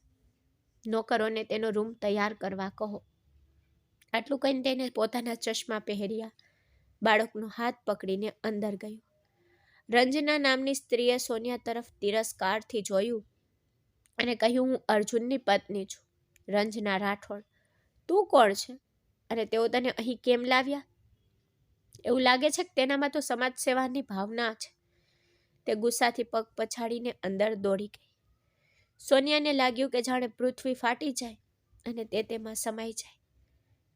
નોકરોને તેનો રૂમ તૈયાર કરવા કહો. આટલું કહીને તેને પોતાના ચશ્મા પહેર્યા, બાળકનો હાથ પકડીને અંદર ગયો. રંજના નામની સ્ત્રીએ સોનિયા તરફ તિરસ્કારથી જોયું અને કહ્યું, હું અર્જુનની પત્ની છું, રંજના રાઠોડ. તું કોણ છે અને તેઓ તને અહીં કેમ લાવ્યા? એવું લાગે છે કે તેનામાં તો સમાજ સેવાની ભાવના છે. તે ગુસ્સાથી પગ પછાડીને અંદર દોડી ગઈ. સોનિયાને લાગ્યું કે જાણે પૃથ્વી ફાટી જાય અને તે તેમાં સમાઈ જાય,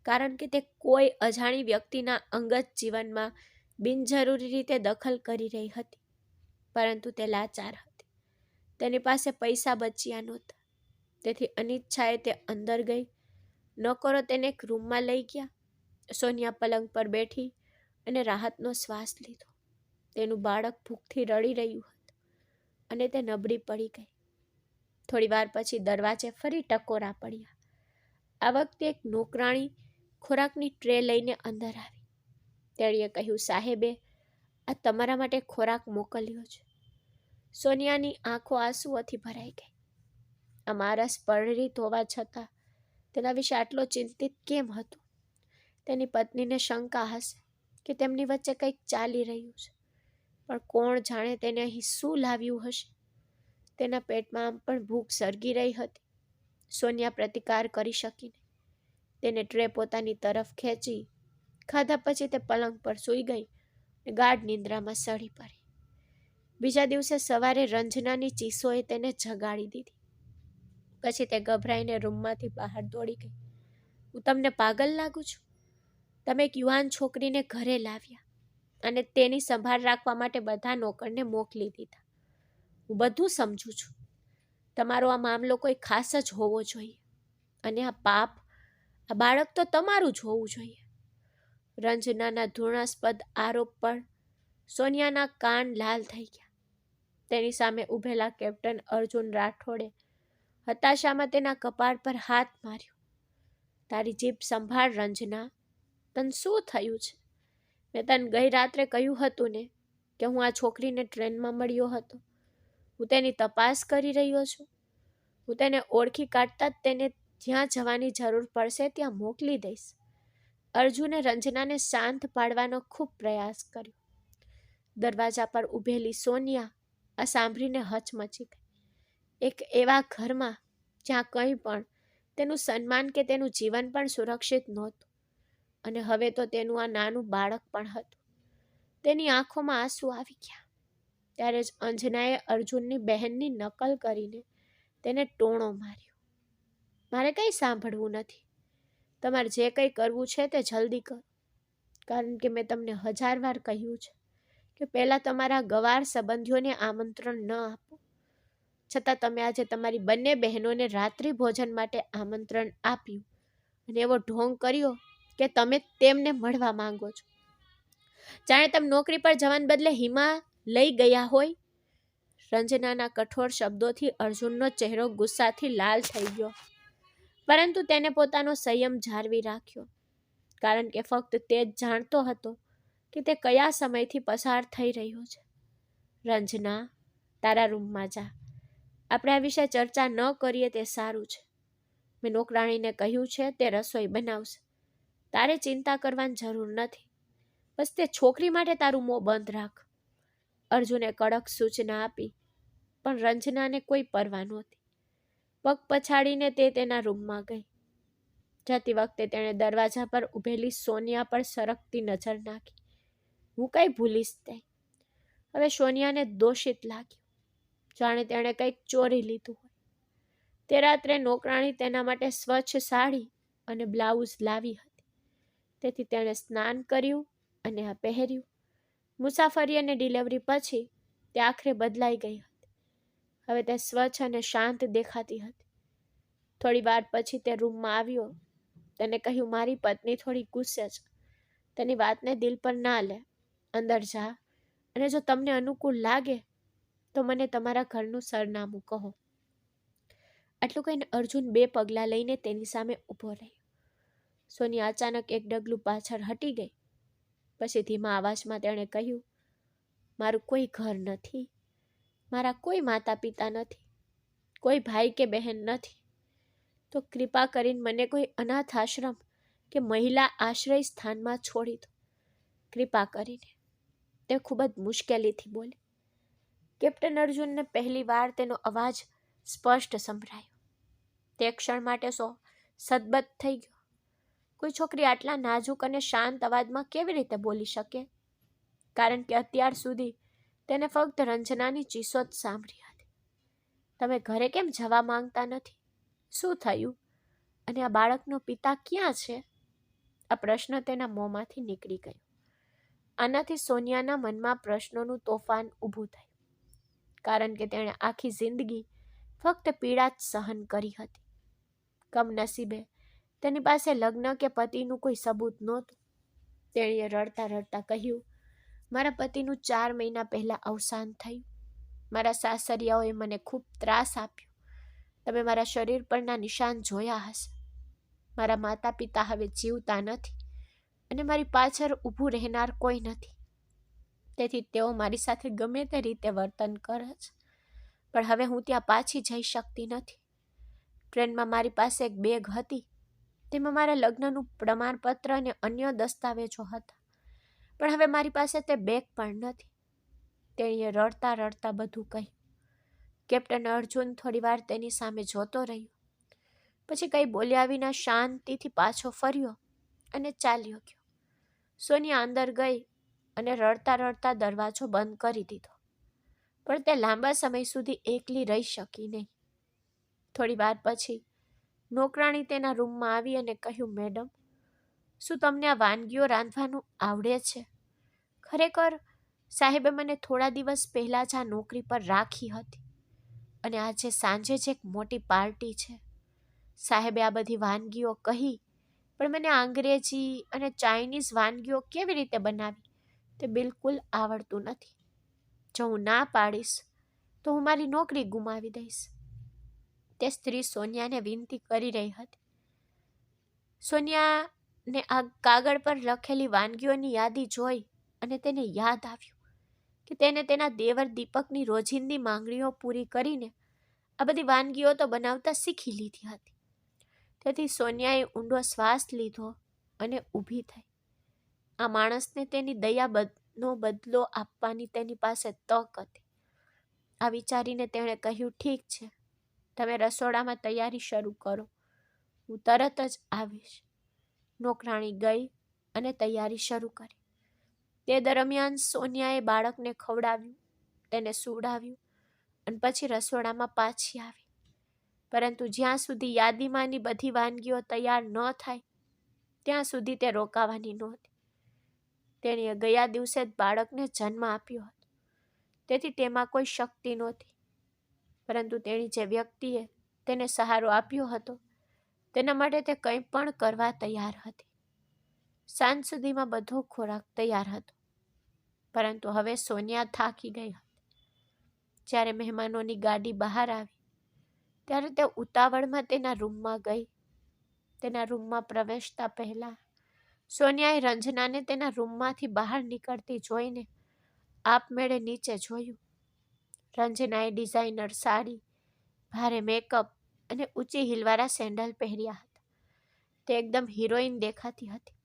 કારણ કે તે કોઈ અજાણી વ્યક્તિના અંગત જીવનમાં બિનજરૂરી રીતે દખલ કરી રહી હતી. પરંતુ તે લાચાર હતી. તેની પાસે પૈસા બચ્યા નહોતા, તેથી અનિચ્છાએ તે અંદર ગઈ. નોકરો તેને એક રૂમમાં લઈ ગયા. સોનિયા પલંગ પર બેઠી અને રાહતનો શ્વાસ લીધો. તેનું બાળક ભૂખથી રડી રહ્યું હતું અને તે નબળી પડી ગઈ. થોડી વાર પછી દરવાજે ફરી ટકોરા પડ્યા. આ વખતે એક નોકરાણી ખોરાકની ટ્રે લઈને અંદર આવી. તેણીએ કહ્યું, સાહેબે આ તમારા માટે ખોરાક મોકલ્યો છે. સોનિયાની આંખો આંસુઓથી ભરાઈ ગઈ. આ માણસ પરિણીત હોવા છતાં તેના વિશે આટલો ચિંતિત કેમ હતો? તેની પત્નીને શંકા હશે કે તેમની વચ્ચે કંઈક ચાલી રહ્યું છે, પણ કોણ જાણે તેને અહીં શું લાવ્યું હશે? તેના પેટમાં આમ પણ ભૂખ સળગી રહી હતી. સોનિયા પ્રતિકાર કરી શકી નહીં. તેને ટ્રે પોતાની તરફ ખેંચી ખાધા પછી તે પલંગ પર સૂઈ ગઈ અને ગાઢ નિંદ્રામાં સડી પડી. બીજા દિવસે સવારે રંજનાની ચીસોએ તેને જગાડી દીધી. પછી તે ગભરાઈને રૂમમાંથી બહાર દોડી ગઈ. હું તમને પાગલ લાગુ છું? તમે એક યુવાન છોકરીને ઘરે લાવ્યા અને તેની સંભાળ રાખવા માટે બધા નોકરને મોકલી દીધા. હું બધું સમજુ છું. તમારો આ મામલો કોઈ ખાસ જ હોવો જોઈએ અને આ પાપ, આ બાળક તો તમારું જ હોવું જોઈએ. રંજનાના ઘૃણાસ્પદ આરોપ પર સોનિયાના કાન લાલ થઈ ગયા. તેની સામે ઊભેલા કેપ્ટન અર્જુન રાઠોડે હતાશામાં તેના કપાળ પર હાથ માર્યો. તારી જીભ સંભાળ રંજના, તને શું થયું છે? મેં તને ગઈ રાત્રે કહ્યું હતું ને કે હું આ છોકરીને ટ્રેનમાં મળ્યો હતો. હું તેની તપાસ કરી રહ્યો છું. હું તેને ઓળખી કાઢતા જ તેને જ્યાં જવાની જરૂર પડશે ત્યાં મોકલી દઈશ. અર્જુને રંજનાને શાંત પાડવાનો ખૂબ પ્રયાસ કર્યો. દરવાજા પર ઊભેલી સોનિયા આ સાંભળીને હચમચી ગઈ. એક એવા ઘરમાં જ્યાં કંઈ પણ તેનું સન્માન કે તેનું જીવન પણ સુરક્ષિત નહોતું, અને હવે તો તેનું આ નાનું બાળક પણ હતું. તેની આંખોમાં આંસુ આવી ગયા. ત્યારે જ અંજનાએ અર્જુનની બહેનની નકલ કરીને તેને ટોણો માર્યો. મારે કંઈ સાંભળવું નથી. તમારે જે કંઈ કરવું છે તે જલ્દી કરો, કારણ કે મેં તમને 1000 વાર કહ્યું છે કે પહેલાં તમારા ગવાર સંબંધીઓને આમંત્રણ ન આપો. છતાં તમે આજે તમારી બંને બહેનોને રાત્રિ ભોજન માટે આમંત્રણ આપ્યું અને એવો ઢોંગ કર્યો કે તમે તેમને મળવા માંગો છો. જાણે તમે નોકરી પર જવાને બદલે હિમા લઈ ગયા હોય. રંજનાના કઠોર શબ્દોથી અર્જુનનો ચહેરો ગુસ્સાથી લાલ થઈ ગયો, પરંતુ તેને પોતાનો સંયમ જાળવી રાખ્યો, કારણ કે ફક્ત તે જ જાણતો હતો કે તે કયા સમયથી પસાર થઈ રહ્યો છે. રંજના, તારા રૂમમાં જા. આપણે આ વિશે ચર્ચા ન કરીએ તે સારું છે. મેં નોકરાણીને કહ્યું છે તે રસોઈ બનાવશે. તારે ચિંતા કરવાની જરૂર નથી. બસ તે છોકરી માટે તારું મોં બંધ રાખ. અર્જુને કડક સૂચના આપી, પણ રંજનાને કોઈ પરવા નહોતી. પગ પછાડીને તે તેના રૂમમાં ગઈ. જતી વખતે તેણે દરવાજા પર ઊભેલી સોનિયા પર સરકતી નજર નાખી. હું કંઈ ભૂલીશ નહીં. હવે સોનિયાને દોષિત લાગ્યું. જાણે તેણે કંઈક ચોરી લીધું હોય. તે રાત્રે નોકરાણી તેના માટે સ્વચ્છ સાડી અને બ્લાઉઝ લાવી હતી. તેથી તેણે સ્નાન કર્યું અને આ પહેર્યું. મુસાફરી અને ડિલિવરી પછી તે આખરે બદલાઈ ગઈ હતી. હવે તે સ્વચ્છ અને શાંત દેખાતી હતી. થોડી વાર પછી તે રૂમમાં આવ્યો. તેને કહ્યું, મારી પત્ની થોડી ગુસ્સે છે. તેની વાતને દિલ પર ના લે. અંદર જા અને જો તમને અનુકૂળ લાગે તો મને તમારા ઘરનું સરનામું કહો. આટલું કહીને અર્જુન 2 પગલાં લઈને તેની સામે ઊભો રહ્યો. સોનિયા અચાનક એક ડગલું પાછળ હટી ગઈ. પછી ધીમા અવાજમાં તેણે કહ્યું, મારું કોઈ ઘર નથી, મારા કોઈ માતા પિતા નથી, કોઈ ભાઈ કે બહેન નથી. તો કૃપા કરીને મને કોઈ અનાથ આશ્રમ કે મહિલા આશ્રય સ્થાનમાં છોડી દો. કૃપા કરીને. તે ખૂબ જ મુશ્કેલીથી બોલી. કેપ્ટન અર્જુનને પહેલી વાર તેનો અવાજ સ્પષ્ટ સંભળાયો. તે ક્ષણ માટે સદબત થઈ ગયો. કોઈ છોકરી આટલા નાજુક અને શાંત અવાજમાં કેવી રીતે બોલી શકે? કારણ કે અત્યાર સુધી તેને ફક્ત રંજનાની ચીસો જ સાંભળી હતી. તમે ઘરે કેમ જવા માંગતા નથી? શું થયું? અને આ બાળકનો પિતા ક્યાં છે? આ પ્રશ્ન તેના મોંમાંથી નીકળી ગયો. આનાથી સોનિયાના મનમાં પ્રશ્નોનું તોફાન ઊભું થયું. કારણ કે તેણે આખી જિંદગી ફક્ત પીડા જ સહન કરી હતી. કમનસીબે તેની પાસે લગ્ન કે પતિનું કોઈ સબૂત નહોતું. તેણીએ રડતા રડતા કહ્યું, મારા પતિનું 4 મહિના પહેલા અવસાન થયું. મારા સાસરિયાઓએ મને ખૂબ ત્રાસ આપ્યો. તમે મારા શરીર પરના નિશાન જોયા હશે. મારા માતા પિતા હવે જીવતા નથી અને મારી પાછળ ઊભું રહેનાર કોઈ નથી. તેથી તેઓ મારી સાથે ગમે તે રીતે વર્તન કરે છે. પણ હવે હું ત્યાં પાછી જઈ શકતી નથી. ટ્રેનમાં મારી પાસે એક બેગ હતી. તેમાં મારા લગ્નનું પ્રમાણપત્ર અને અન્ય દસ્તાવેજો હતા. પણ હવે મારી પાસે તે બેગ પણ નથી. તેણીએ રડતા રડતા બધું કહ્યું. કેપ્ટન અર્જુન થોડીવાર તેની સામે જોતો રહ્યો. પછી કંઈ બોલ્યા વિના શાંતિથી પાછો ફર્યો અને ચાલ્યો ગયો. સોનિયા અંદર ગઈ અને રડતા રડતા દરવાજો બંધ કરી દીધો. પણ તે લાંબા સમય સુધી એકલી રહી શકી નહીં. થોડી વાર પછી નોકરાણી તેના રૂમમાં આવી અને કહ્યું, મેડમ, શું તમને આ વાનગીઓ રાંધવાનું આવડે છે? ખરેખર સાહેબે મને થોડા દિવસ પહેલા જ આ નોકરી પર રાખી હતી અને આજે સાંજે જ એક મોટી પાર્ટી છે. સાહેબે આ બધી વાનગીઓ કહી, પણ મને અંગ્રેજી અને ચાઇનીઝ વાનગીઓ કેવી રીતે બનાવી તે બિલકુલ આવડતું નથી. જો હું ના પાડીશ તો હું મારી નોકરી ગુમાવી દઈશ. તે સ્ત્રી સોનિયાને વિનંતી કરી રહી હતી. સોનિયાને આ કાગળ પર લખેલી વાનગીઓની યાદી જોઈ અને તેને યાદ આવ્યું કે તેને તેના દેવર દીપકની રોજિંદી માંગણીઓ પૂરી કરીને આ બધી વાનગીઓ તો બનાવતા શીખી લીધી હતી. તેથી સોનિયાએ ઊંડો શ્વાસ લીધો અને ઊભી થઈ. આ માણસને તેની દયાનો બદલો આપવાની તેની પાસે તક હતી. આ વિચારીને તેણે કહ્યું, ઠીક છે, તમે રસોડામાં તૈયારી શરૂ કરો. હું તરત જ આવીશ. નોકરાણી ગઈ અને તૈયારી શરૂ કરી. તે દરમિયાન સોનિયાએ બાળકને ખવડાવ્યું, તેને સુવડાવ્યું અને પછી રસોડામાં પાછી આવી. પરંતુ જ્યાં સુધી યાદીમાંની બધી વાનગીઓ તૈયાર ન થાય ત્યાં સુધી તે રોકાવાની નહોતી. તેણીએ ગયા દિવસે જ બાળકને જન્મ આપ્યો હતો. તેથી તેમાં કોઈ શક્તિ નહોતી. પરંતુ તેણી જે વ્યક્તિએ તેને સહારો આપ્યો હતો તેના માટે તે કંઈ પણ કરવા તૈયાર હતી. સાંજ સુધીમાં બધો ખોરાક તૈયાર હતો. પરંતુ હવે સોનિયા થાકી ગઈ હતી. જ્યારે મહેમાનોની ગાડી બહાર આવી ત્યારે તે ઉતાવળમાં તેના રૂમમાં ગઈ. તેના રૂમમાં પ્રવેશતા પહેલા સોનિયાએ રંજનાને તેના રૂમમાંથી બહાર નીકળતી જોઈને આપમેળે નીચે જોયું. રંજનાએ ડિઝાઇનર સાડી, ભારે મેકઅપ અને ઊંચી હીલવાળા સેન્ડલ પહેર્યા હતા. તે એકદમ હિરોઈન દેખાતી હતી.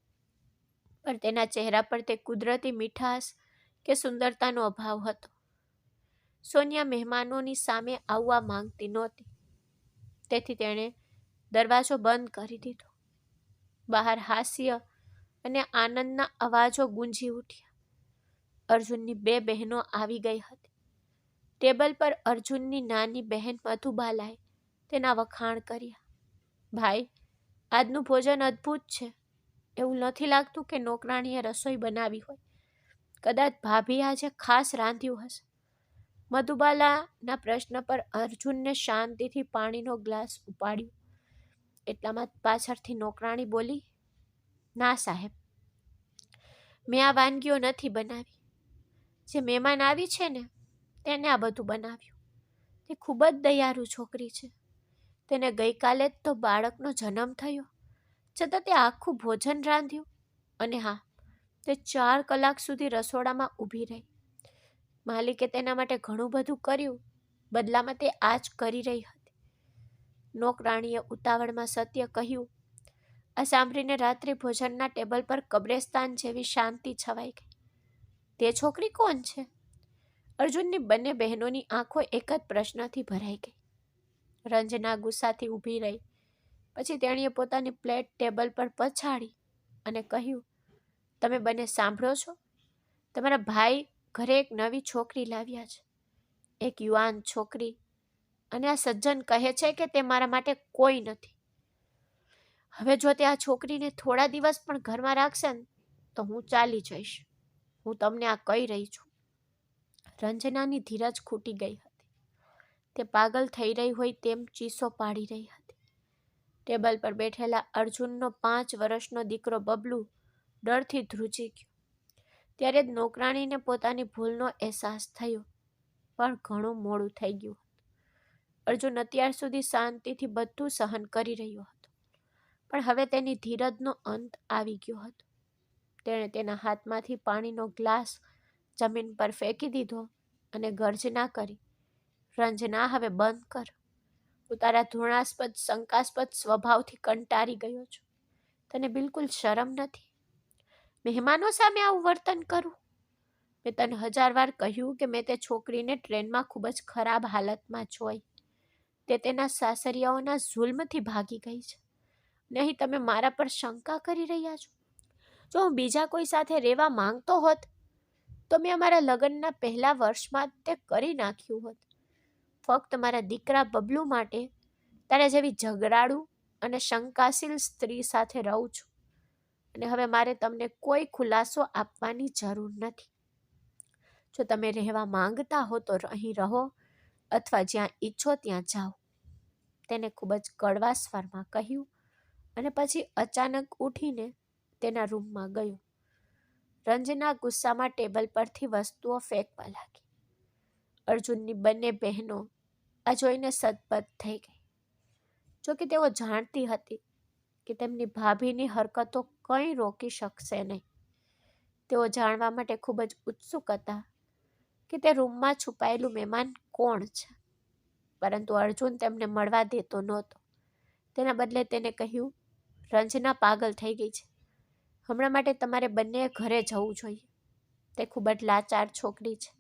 પણ તેના ચહેરા પર તે કુદરતી મીઠાશ કે સુંદરતાનો અભાવ હતો. સોનિયા મહેમાનોની સામે આવવા માંગતી નહોતી. તેથી તેણે દરવાજો બંધ કરી દીધો. બહાર હાસ્ય અને આનંદના અવાજો ગુંજી ઉઠ્યા. અર્જુનની 2 બહેનો આવી ગઈ હતી. ટેબલ પર અર્જુનની નાની બહેન મધુબાલાએ તેના વખાણ કર્યા. ભાઈ, આજનું ભોજન અદ્ભુત છે. એવું નથી લાગતું કે નોકરાણીએ રસોઈ બનાવી હોય. કદાચ ભાભી આજે ખાસ રાંધ્યું હશે. મધુબાલાના પ્રશ્ન પર અર્જુનને શાંતિથી પાણીનો ગ્લાસ ઉપાડ્યો. એટલામાં પાછળથી નોકરાણી બોલી, ના સાહેબ, મેં આ વાનગીઓ નથી બનાવી. જે મહેમાન આવી છે ને તેને આ બધું બનાવ્યું. તે ખૂબ જ દયાળુ છોકરી છે. તેને ગઈકાલે જ તો બાળકનો જન્મ થયો, છતાં તે આખું ભોજન રાંધ્યું. અને હા, તે 4 કલાક સુધી રસોડામાં ઊભી રહી. માલિકે તેના માટે ઘણું બધું કર્યું, બદલામાં તે આ જ કરી રહી હતી. નોકરાણીએ ઉતાવળમાં સત્ય કહ્યું. આ સાંભળીને રાત્રિ ભોજનના ટેબલ પર કબ્રસ્તાન જેવી શાંતિ છવાઈ ગઈ. તે છોકરી કોણ છે? અર્જુનની બંને બહેનોની આંખો એક જ પ્રશ્નથી ભરાઈ ગઈ. રંજના ગુસ્સાથી ઊભી રહી. પછી તેણીએ પોતાની પ્લેટ ટેબલ પર પછાડી અને કહ્યું, તમે બંને સાંભળો છો? તમારા ભાઈ ઘરે એક નવી છોકરી લાવ્યા છે, એક યુવાન છોકરી, અને આ સજ્જન કહે છે કે તે મારા માટે કોઈ નથી. હવે જો તે આ છોકરીને થોડા દિવસ પણ ઘરમાં રાખશે ને તો હું ચાલી જઈશ. હું તમને આ કહી રહી છું. રંજનાની ધીરજ ખૂટી ગઈ હતી. તે પાગલ થઈ રહી હોય તેમ ચીસો પાડી રહી હતી. ટેબલ પર બેઠેલા અર્જુનનો 5 વર્ષનો દીકરો બબલુ ડરથી ધ્રુજી ગયો. ત્યારે જ નોકરાણીને પોતાની ભૂલનો અહેસાસ થયો, પણ ઘણું મોડું થઈ ગયું હતું. અર્જુન અત્યાર સુધી શાંતિથી બધું સહન કરી રહ્યો હતો, પણ હવે તેની ધીરજનો અંત આવી ગયો હતો. તેણે તેના હાથમાંથી પાણીનો ગ્લાસ જમીન પર ફેંકી દીધો અને ગર્જના કરી, રંજના, હવે બંધ કર. હું તારા ઘૃણાસ્પદ, શંકાસ્પદ સ્વભાવથી કંટાળી ગયો છું. તને બિલકુલ શરમ નથી? મહેમાનો સામે આવું વર્તન કરું? મેં તને 1000 વાર કહ્યું કે મેં તે છોકરીને ટ્રેનમાં ખૂબ જ ખરાબ હાલતમાં જોઈ. તે તેના સાસરિયાઓના જુલ્મથી ભાગી ગઈ છે. નહીં તમે મારા પર શંકા કરી રહ્યા છો? જો હું બીજા કોઈ સાથે રહેવા માંગતો હોત તો મેં અમારા લગ્નના પહેલા વર્ષમાં તે કરી નાખ્યું હોત. ફક્ત મારા દીકરા બબલુ માટે તારા જેવી ઝઘડાળુ અને શંકાશીલ સ્ત્રી સાથે રહું છું. અને હવે મારે તમને કોઈ ખુલાસો આપવાની જરૂર નથી. જો તમે રહેવા માંગતા હો તો અહીં રહો, અથવા જ્યાં ઈચ્છો ત્યાં જાઓ. તેને ખૂબ જ કડવા સ્વરમાં કહ્યું અને પછી અચાનક ઉઠીને તેના રૂમમાં ગયો. રંજના ગુસ્સામાં ટેબલ પરથી વસ્તુઓ ફેંકવા લાગી. અર્જુનની બંને બહેનો આ જોઈને સતબત થઈ ગઈ. જોકે તેઓ જાણતી હતી કે તેમની ભાભીની હરકતો કંઈ રોકી શકશે નહીં. તેઓ જાણવા માટે ખૂબ જ ઉત્સુક હતા કે તે રૂમમાં છુપાયેલું મહેમાન કોણ છે, પરંતુ અર્જુન તેમને મળવા દેતો નહોતો. તેના બદલે તેને કહ્યું, રંજના પાગલ થઈ ગઈ છે. હમણાં માટે તમારે બંને ઘરે જવું જોઈએ. તે ખૂબ જ લાચાર છોકરી છે.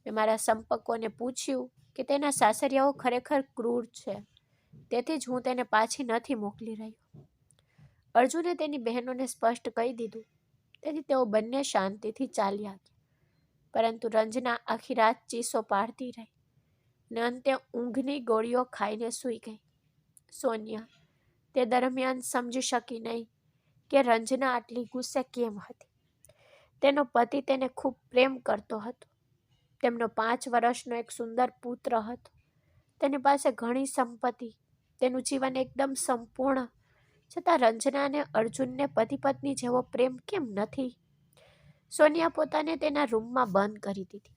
મેં મારા સંપર્કોને પૂછ્યું કે તેના સાસરિયાઓ ખરેખર ક્રૂર છે, તેથી જ હું તેને પાછી નથી મોકલી રહ્યો. અર્જુને તેની બહેનોને સ્પષ્ટ કહી દીધું, તેથી તેઓ બંને શાંતિથી ચાલ્યા ગયા. પરંતુ રંજના આખી રાત ચીસો પાડતી રહી અને અંતે ઊંઘની ગોળીઓ ખાઈને સૂઈ ગઈ. સોનિયા તે દરમિયાન સમજી શકી નહીં કે રંજના આટલી ગુસ્સે કેમ હતી. તેનો પતિ તેને ખૂબ પ્રેમ કરતો હતો. તેમનો 5 વર્ષનો એક સુંદર પુત્ર હતો. તેની પાસે ઘણી સંપત્તિ, તેનું જીવન એકદમ સંપૂર્ણ, છતાં રંજના અને અર્જુનને પતિ પત્ની જેવો પ્રેમ કેમ નથી? સોનિયા પોતાને તેના રૂમમાં બંધ કરી દીધી.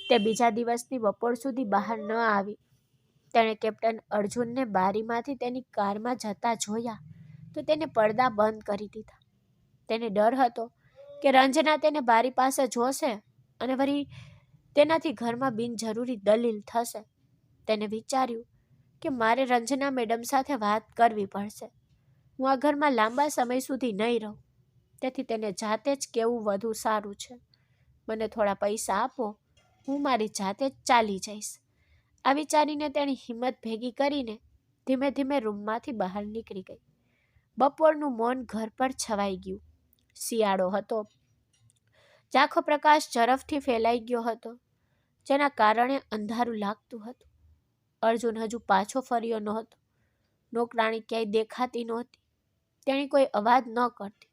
તે બીજા દિવસની બપોર સુધી બહાર ન આવી. તેણે કેપ્ટન અર્જુનને બારીમાંથી તેની કારમાં જતા જોયા તો તેને પડદા બંધ કરી દીધા. તેને ડર હતો કે રંજના તેને બારી પાસે જોશે અને વળી તેનાથી ઘરમાં બિનજરૂરી દલીલ થશે. તેને વિચાર્યું કે મારે રંજના મેડમ સાથે વાત કરવી પડશે. હું આ ઘરમાં લાંબા સમય સુધી નહીં રહું, તેથી તેને જાતે જ કહેવું વધુ સારું છે. મને થોડા પૈસા આપો, હું મારી જાતે જ ચાલી જઈશ. આ વિચારીને તેણી હિંમત ભેગી કરીને ધીમે ધીમે રૂમમાંથી બહાર નીકળી ગઈ. બપોરનું મૌન ઘર પર છવાઈ ગયું. શિયાળો હતો. ઝાંખો પ્રકાશ ઝડપથી ફેલાઈ ગયો હતો. જેના કારણે અંધારું લાગતું હતું. અર્જુન હજુ પાછો ફર્યો નહોતો. નોકરાણી ક્યાંય દેખાતી નહોતી. તેણે કોઈ અવાજ ન કરતી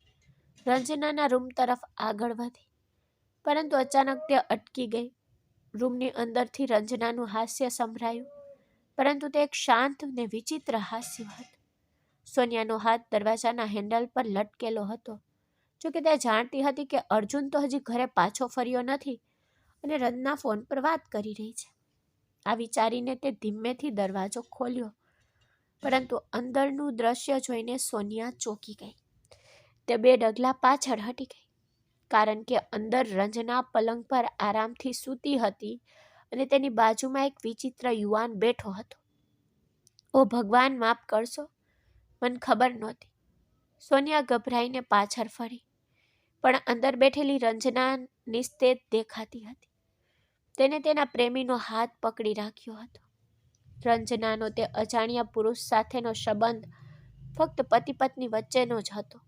રંજનાના રૂમ તરફ આગળ વધી, પરંતુ અચાનક તે અટકી ગઈ. રૂમની અંદરથી રંજનાનું હાસ્ય સંભળાયું, પરંતુ તે એક શાંત ને વિચિત્ર હાસ્ય હતું. સોનિયાનો હાથ દરવાજાના હેન્ડલ પર લટકેલો હતો. જોકે તે જાણતી હતી કે અર્જુન તો હજી ઘરે પાછો ફર્યો નથી અને રંજના ફોન પર વાત કરી રહી છે. આ વિચારીને તે ધીમેથી દરવાજો ખોલ્યો, પરંતુ અંદરનું દ્રશ્ય જોઈને સોનિયા ચોંકી ગઈ. તે 2 ડગલા પાછળ હટી ગઈ, કારણ કે અંદર રંજના પલંગ પર આરામથી સૂતી હતી અને તેની બાજુમાં એક વિચિત્ર યુવાન બેઠો હતો. ઓ ભગવાન, માફ કરશો, મને ખબર નહોતી. સોનિયા ગભરાઈને પાછળ ફરી, પણ અંદર બેઠેલી રંજના નિસ્તેજ દેખાતી હતી. તેને તેના પ્રેમીનો હાથ પકડી રાખ્યો હતો. રંજનાનો તે અજાણ્યા પુરુષ સાથેનો સંબંધ ફક્ત પતિ પત્ની વચ્ચેનો જ હતો.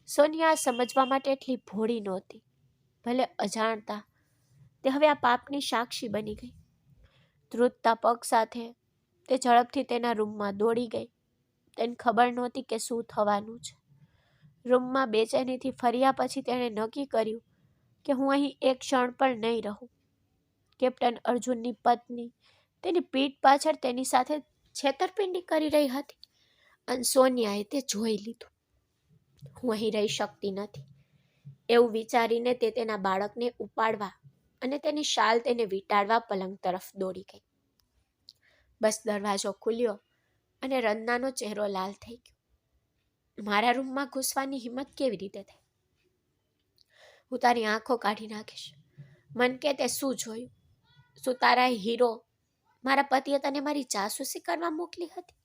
સોનિયા સમજવા માટે એટલી ભોળી નહોતી. ભલે અજાણતા, તે હવે આ પાપની સાક્ષી બની ગઈ. ધ્રુજતા પગ સાથે તે ઝડપથી તેના રૂમમાં દોડી ગઈ. તેને ખબર નહોતી કે શું થવાનું છે. રૂમમાં બેચેનીથી ફર્યા પછી તેણે નક્કી કર્યું કે હું અહીં એક ક્ષણ પણ નહીં રહું. કેપ્ટન અર્જુનની પત્ની તેની પીઠ પાછળ તેની સાથે છેતરપિંડી કરી રહી હતી અને સોનિયાએ તે જોઈ લીધું. હું અહીં રહી શકતી નથી એવું વિચારીને તે તેના બાળકને ઉપાડવા અને તેની શાલ તેને વીંટાળવા પલંગ તરફ દોડી ગઈ. બસ દરવાજો ખુલ્યો અને રંજનાનો ચહેરો લાલ થઈ ગયો. મારા રૂમમાં ઘૂસવાની હિંમત કેવી રીતે થઈ? હું તારી આંખો કાઢી નાખીશ. મન કે તે શું જોયું? શું તારા હીરો મારા પતિએ તને મારી જાસૂસી કરવા મોકલી હતી?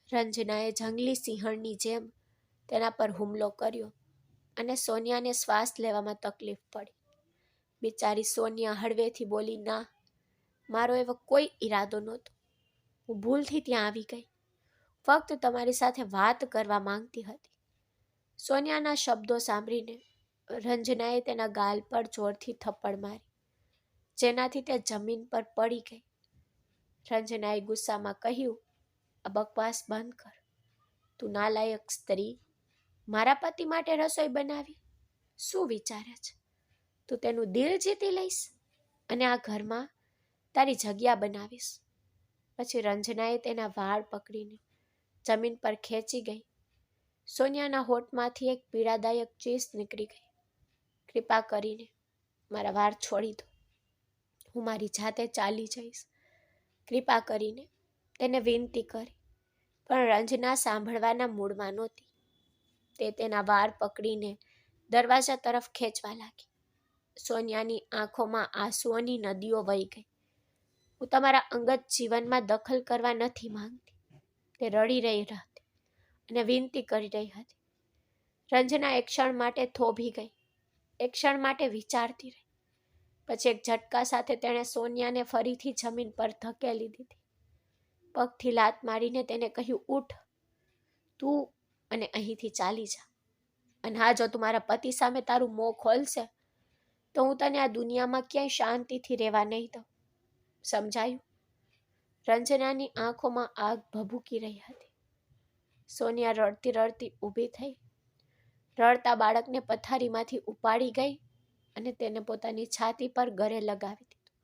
રંજનાએ જંગલી સિંહણની જેમ તેના પર હુમલો કર્યો અને સોનિયાને શ્વાસ લેવામાં તકલીફ પડી. બિચારી સોનિયા હળવેથી બોલી, ના, મારો એવો કોઈ ઈરાદો નહોતો. હું ભૂલથી ત્યાં આવી ગઈ. ફક્ત તમારી સાથે વાત કરવા માંગતી હતી. સોનિયાના શબ્દો સાંભળીને રંજનાએ તેના ગાલ પર જોરથી થપ્પડ મારી, જેનાથી તે જમીન પર પડી ગઈ. રંજનાએ ગુસ્સામાં કહ્યું, આ બકવાસ બંધ કર. તું નાલાયક સ્ત્રી, મારા પતિ માટે રસોઈ બનાવી? શું વિચારે છે? તું તેનું દિલ જીતી લઈશ અને આ ઘરમાં તારી જગ્યા બનાવીશ? પછી રંજનાએ તેના વાળ પકડીને જમીન પર ખેંચી ગઈ. સોનિયાના હોઠમાંથી એક પીડાદાયક ચીસ નીકળી ગઈ. કૃપા કરીને મારા વાળ છોડી દો. હું મારી જાતે ચાલી જઈશ. કૃપા કરીને તેને વિનંતી કરી, પણ રંજના સાંભળવાના મૂડમાં નહોતી. તે તેના વાળ પકડીને દરવાજા તરફ ખેંચવા લાગી. સોનિયાની આંખોમાં આંસુઓની નદીઓ વહી ગઈ. હું તમારા અંગત જીવનમાં દખલ કરવા નથી માંગતી. તે રડી રહી હતી અને વિનંતી કરી રહી હતી. રંજના એક ક્ષણ માટે થોભી ગઈ. એક ક્ષણ માટે વિચારતી રહી. પછી એક ઝટકા સાથે તેણે સોનિયાને ફરીથી જમીન પર ધકેલી દીધી. પગથી લાત મારીને તેને કહ્યું, ઉઠ, તું અને અહીંથી ચાલી જા. અને હા, જો તું મારા પતિ સામે તારું મોં ખોલશે તો હું તને આ દુનિયામાં ક્યાંય શાંતિથી રહેવા નહીં દઉં. સમજાયું? રંજનાની આંખોમાં આગ ભભૂકી રહી હતી. સોનિયા રડતી રડતી ઊભી થઈ. રડતા બાળકને પથારીમાંથી ઉપાડી ગઈ અને તેને પોતાની છાતી પર ગળે લગાવી દીધું.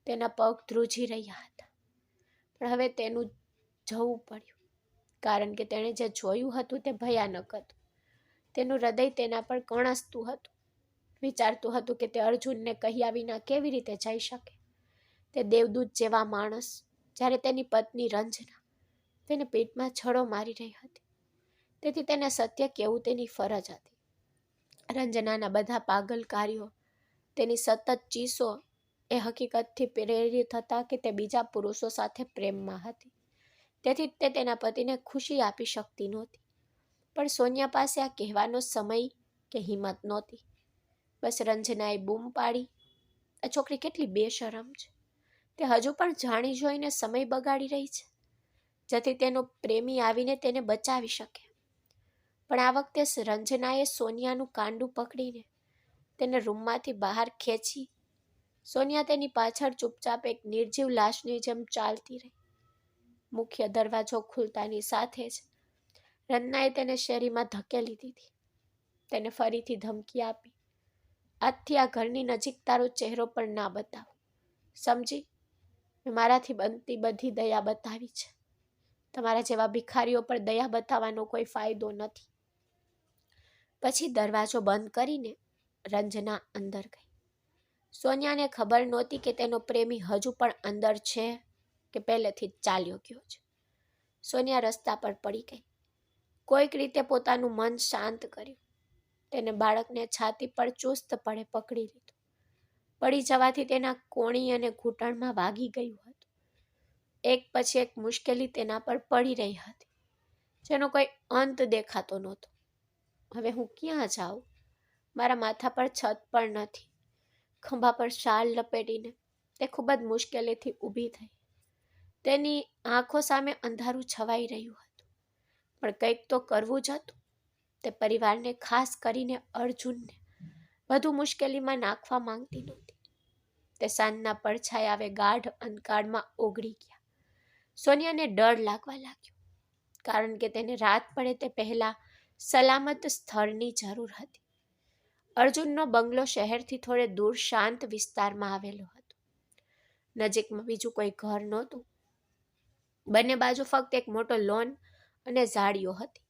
તેના પગ ધ્રુજી રહ્યા હતા, પણ હવે તેનું જવું પડ્યું, કારણ કે તેણે જે જોયું હતું તે ભયાનક હતું. તેનું હૃદય તેના પર કણસતું હતું. વિચારતું હતું કે તે અર્જુનને કહ્યા વિના કેવી રીતે જઈ શકે. તે દેવદૂત જેવા માણસ, જ્યારે તેની પત્ની રંજના તેને પેટમાં છડો મારી રહી હતી. તેથી તેને સત્ય કહેવું તેની ફરજ હતી. રંજનાના બધા પાગલ કાર્યો, તેની સતત ચીસો એ હકીકતથી પ્રેરિત હતા કે તે બીજા પુરુષો સાથે પ્રેમમાં હતી. તેથી તે તેના પતિને ખુશી આપી શકતી નહોતી. પણ સોનિયા પાસે આ કહેવાનો સમય કે હિંમત નહોતી. બસ રંજનાએ બૂમ પાડી, આ છોકરી કેટલી બેશરમ છે. તે હજુ પણ જાણી જોઈને સમય બગાડી રહી છે, જેથી તેનો પ્રેમી આવીને તેને બચાવી શકે. પણ આ વખતે રંજનાએ સોનિયાનું કાંડું પકડીને તેને રૂમમાંથી બહાર ખેંચી સોનિયા તેની પાછળ ચૂપચાપ એક નિર્જીવ લાશની જેમ ચાલતી રહી. મુખ્ય દરવાજો ખુલતાની સાથે જ રન્નાએ તેને શેરીમાં ધકેલી દીધી. તેને ફરીથી ધમકી આપી, આજથી આ ઘરની નજીક તારો ચહેરો પણ ના બતાવો, સમજી? મેં મારાથી બનતી બધી દયા બતાવી છે. તમારા જેવા ભિખારીઓ પર દયા બતાવવાનો કોઈ ફાયદો નથી. પછી દરવાજો બંધ કરીને રંજના અંદર ગઈ. સોનિયાને ખબર નહોતી કે તેનો પ્રેમી હજુ પણ અંદર છે કે પહેલેથી જ ચાલ્યો ગયો છે. સોનિયા રસ્તા પર પડી ગઈ. કોઈક રીતે પોતાનું મન શાંત કર્યું. તેને બાળકને છાતી પર ચુસ્તપણે પકડી લીધું. પડી જવાથી તેના કોણી અને ઘૂંટણમાં વાગી ગયું હતું. એક પછી એક મુશ્કેલી તેના પર પડી રહી હતી, જેનો કોઈ અંત દેખાતો નહોતો. હવે હું ક્યાં જાઉં? મારા માથા પર છત પણ નથી. ખંભા પર શાલ લપેટીને તે ખૂબ જ મુશ્કેલીથી ઊભી થઈ. તેની આંખો સામે અંધારું છવાઈ રહ્યું હતું, પણ કંઈક તો કરવું જ હતું. તે પરિવારને, ખાસ કરીને અર્જુનને, વધુ મુશ્કેલીમાં નાખવા માંગતી નહોતી. તે સાંજના પડછાયા આવે ગાઢ અંધકારમાં ઓગળી ગયા. સોનિયાને ડર લાગવા લાગ્યો, કારણ કે તેને રાત પડે તે પહેલા સલામત સ્થળની જરૂર હતી. અર્જુનનો બંગલો શહેરથી થોડે દૂર શાંત વિસ્તારમાં આવેલો હતો. નજીકમાં બીજું કોઈ ઘર નહોતું. બંને બાજુ ફક્ત એક મોટો લોન અને ઝાડીઓ હતી.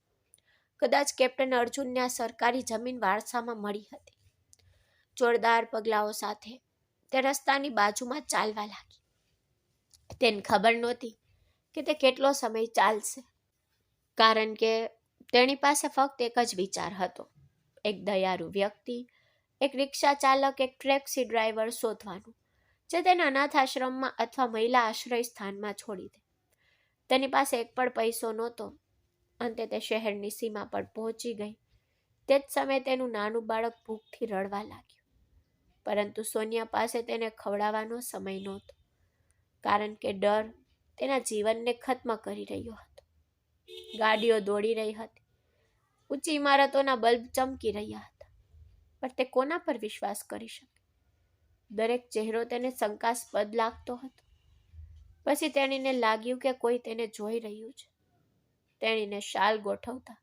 કદાચ કેપ્ટન અર્જુનને આ સરકારી જમીન વારસામાં મળી હતી. જોરદાર પગલાઓ સાથે તે રસ્તાની બાજુમાં ચાલવા લાગી. તેને ખબર નહોતી કે તે કેટલો સમય ચાલશે, કારણ કે તેની પાસે ફક્ત એક જ વિચાર હતો: એક દયાળુ વ્યક્તિ, એક રિક્ષા ચાલક, એક ટેક્સી ડ્રાઈવર શોધવાનું, જે તેને અનાથ આશ્રમમાં અથવા મહિલા આશ્રય સ્થાનમાં છોડી દે. તેની પાસે એક પણ પૈસો નહોતો. અંતે તે શહેરની સીમા પર પહોંચી ગઈ. તે જ સમયે તેનું નાનું બાળક ભૂખથી રડવા લાગ્યું. પરંતુ સોનિયા પાસે તેને ખવડાવવાનો સમય નહોતો, કારણ કે ડર તેના જીવનને ખત્મ કરી રહ્યો હતો. ગાડીઓ દોડી રહી હતી. ઊંચી ઇમારતોના બલ્બ ચમકી રહ્યા હતા. પણ તે કોના પર વિશ્વાસ કરી શકે? દરેક ચહેરો તેને શંકાસ્પદ લાગતો હતો. પછી તેણીને લાગ્યું કે કોઈ તેને જોઈ રહ્યું છે. તેણીને શાલ ગોઠવતા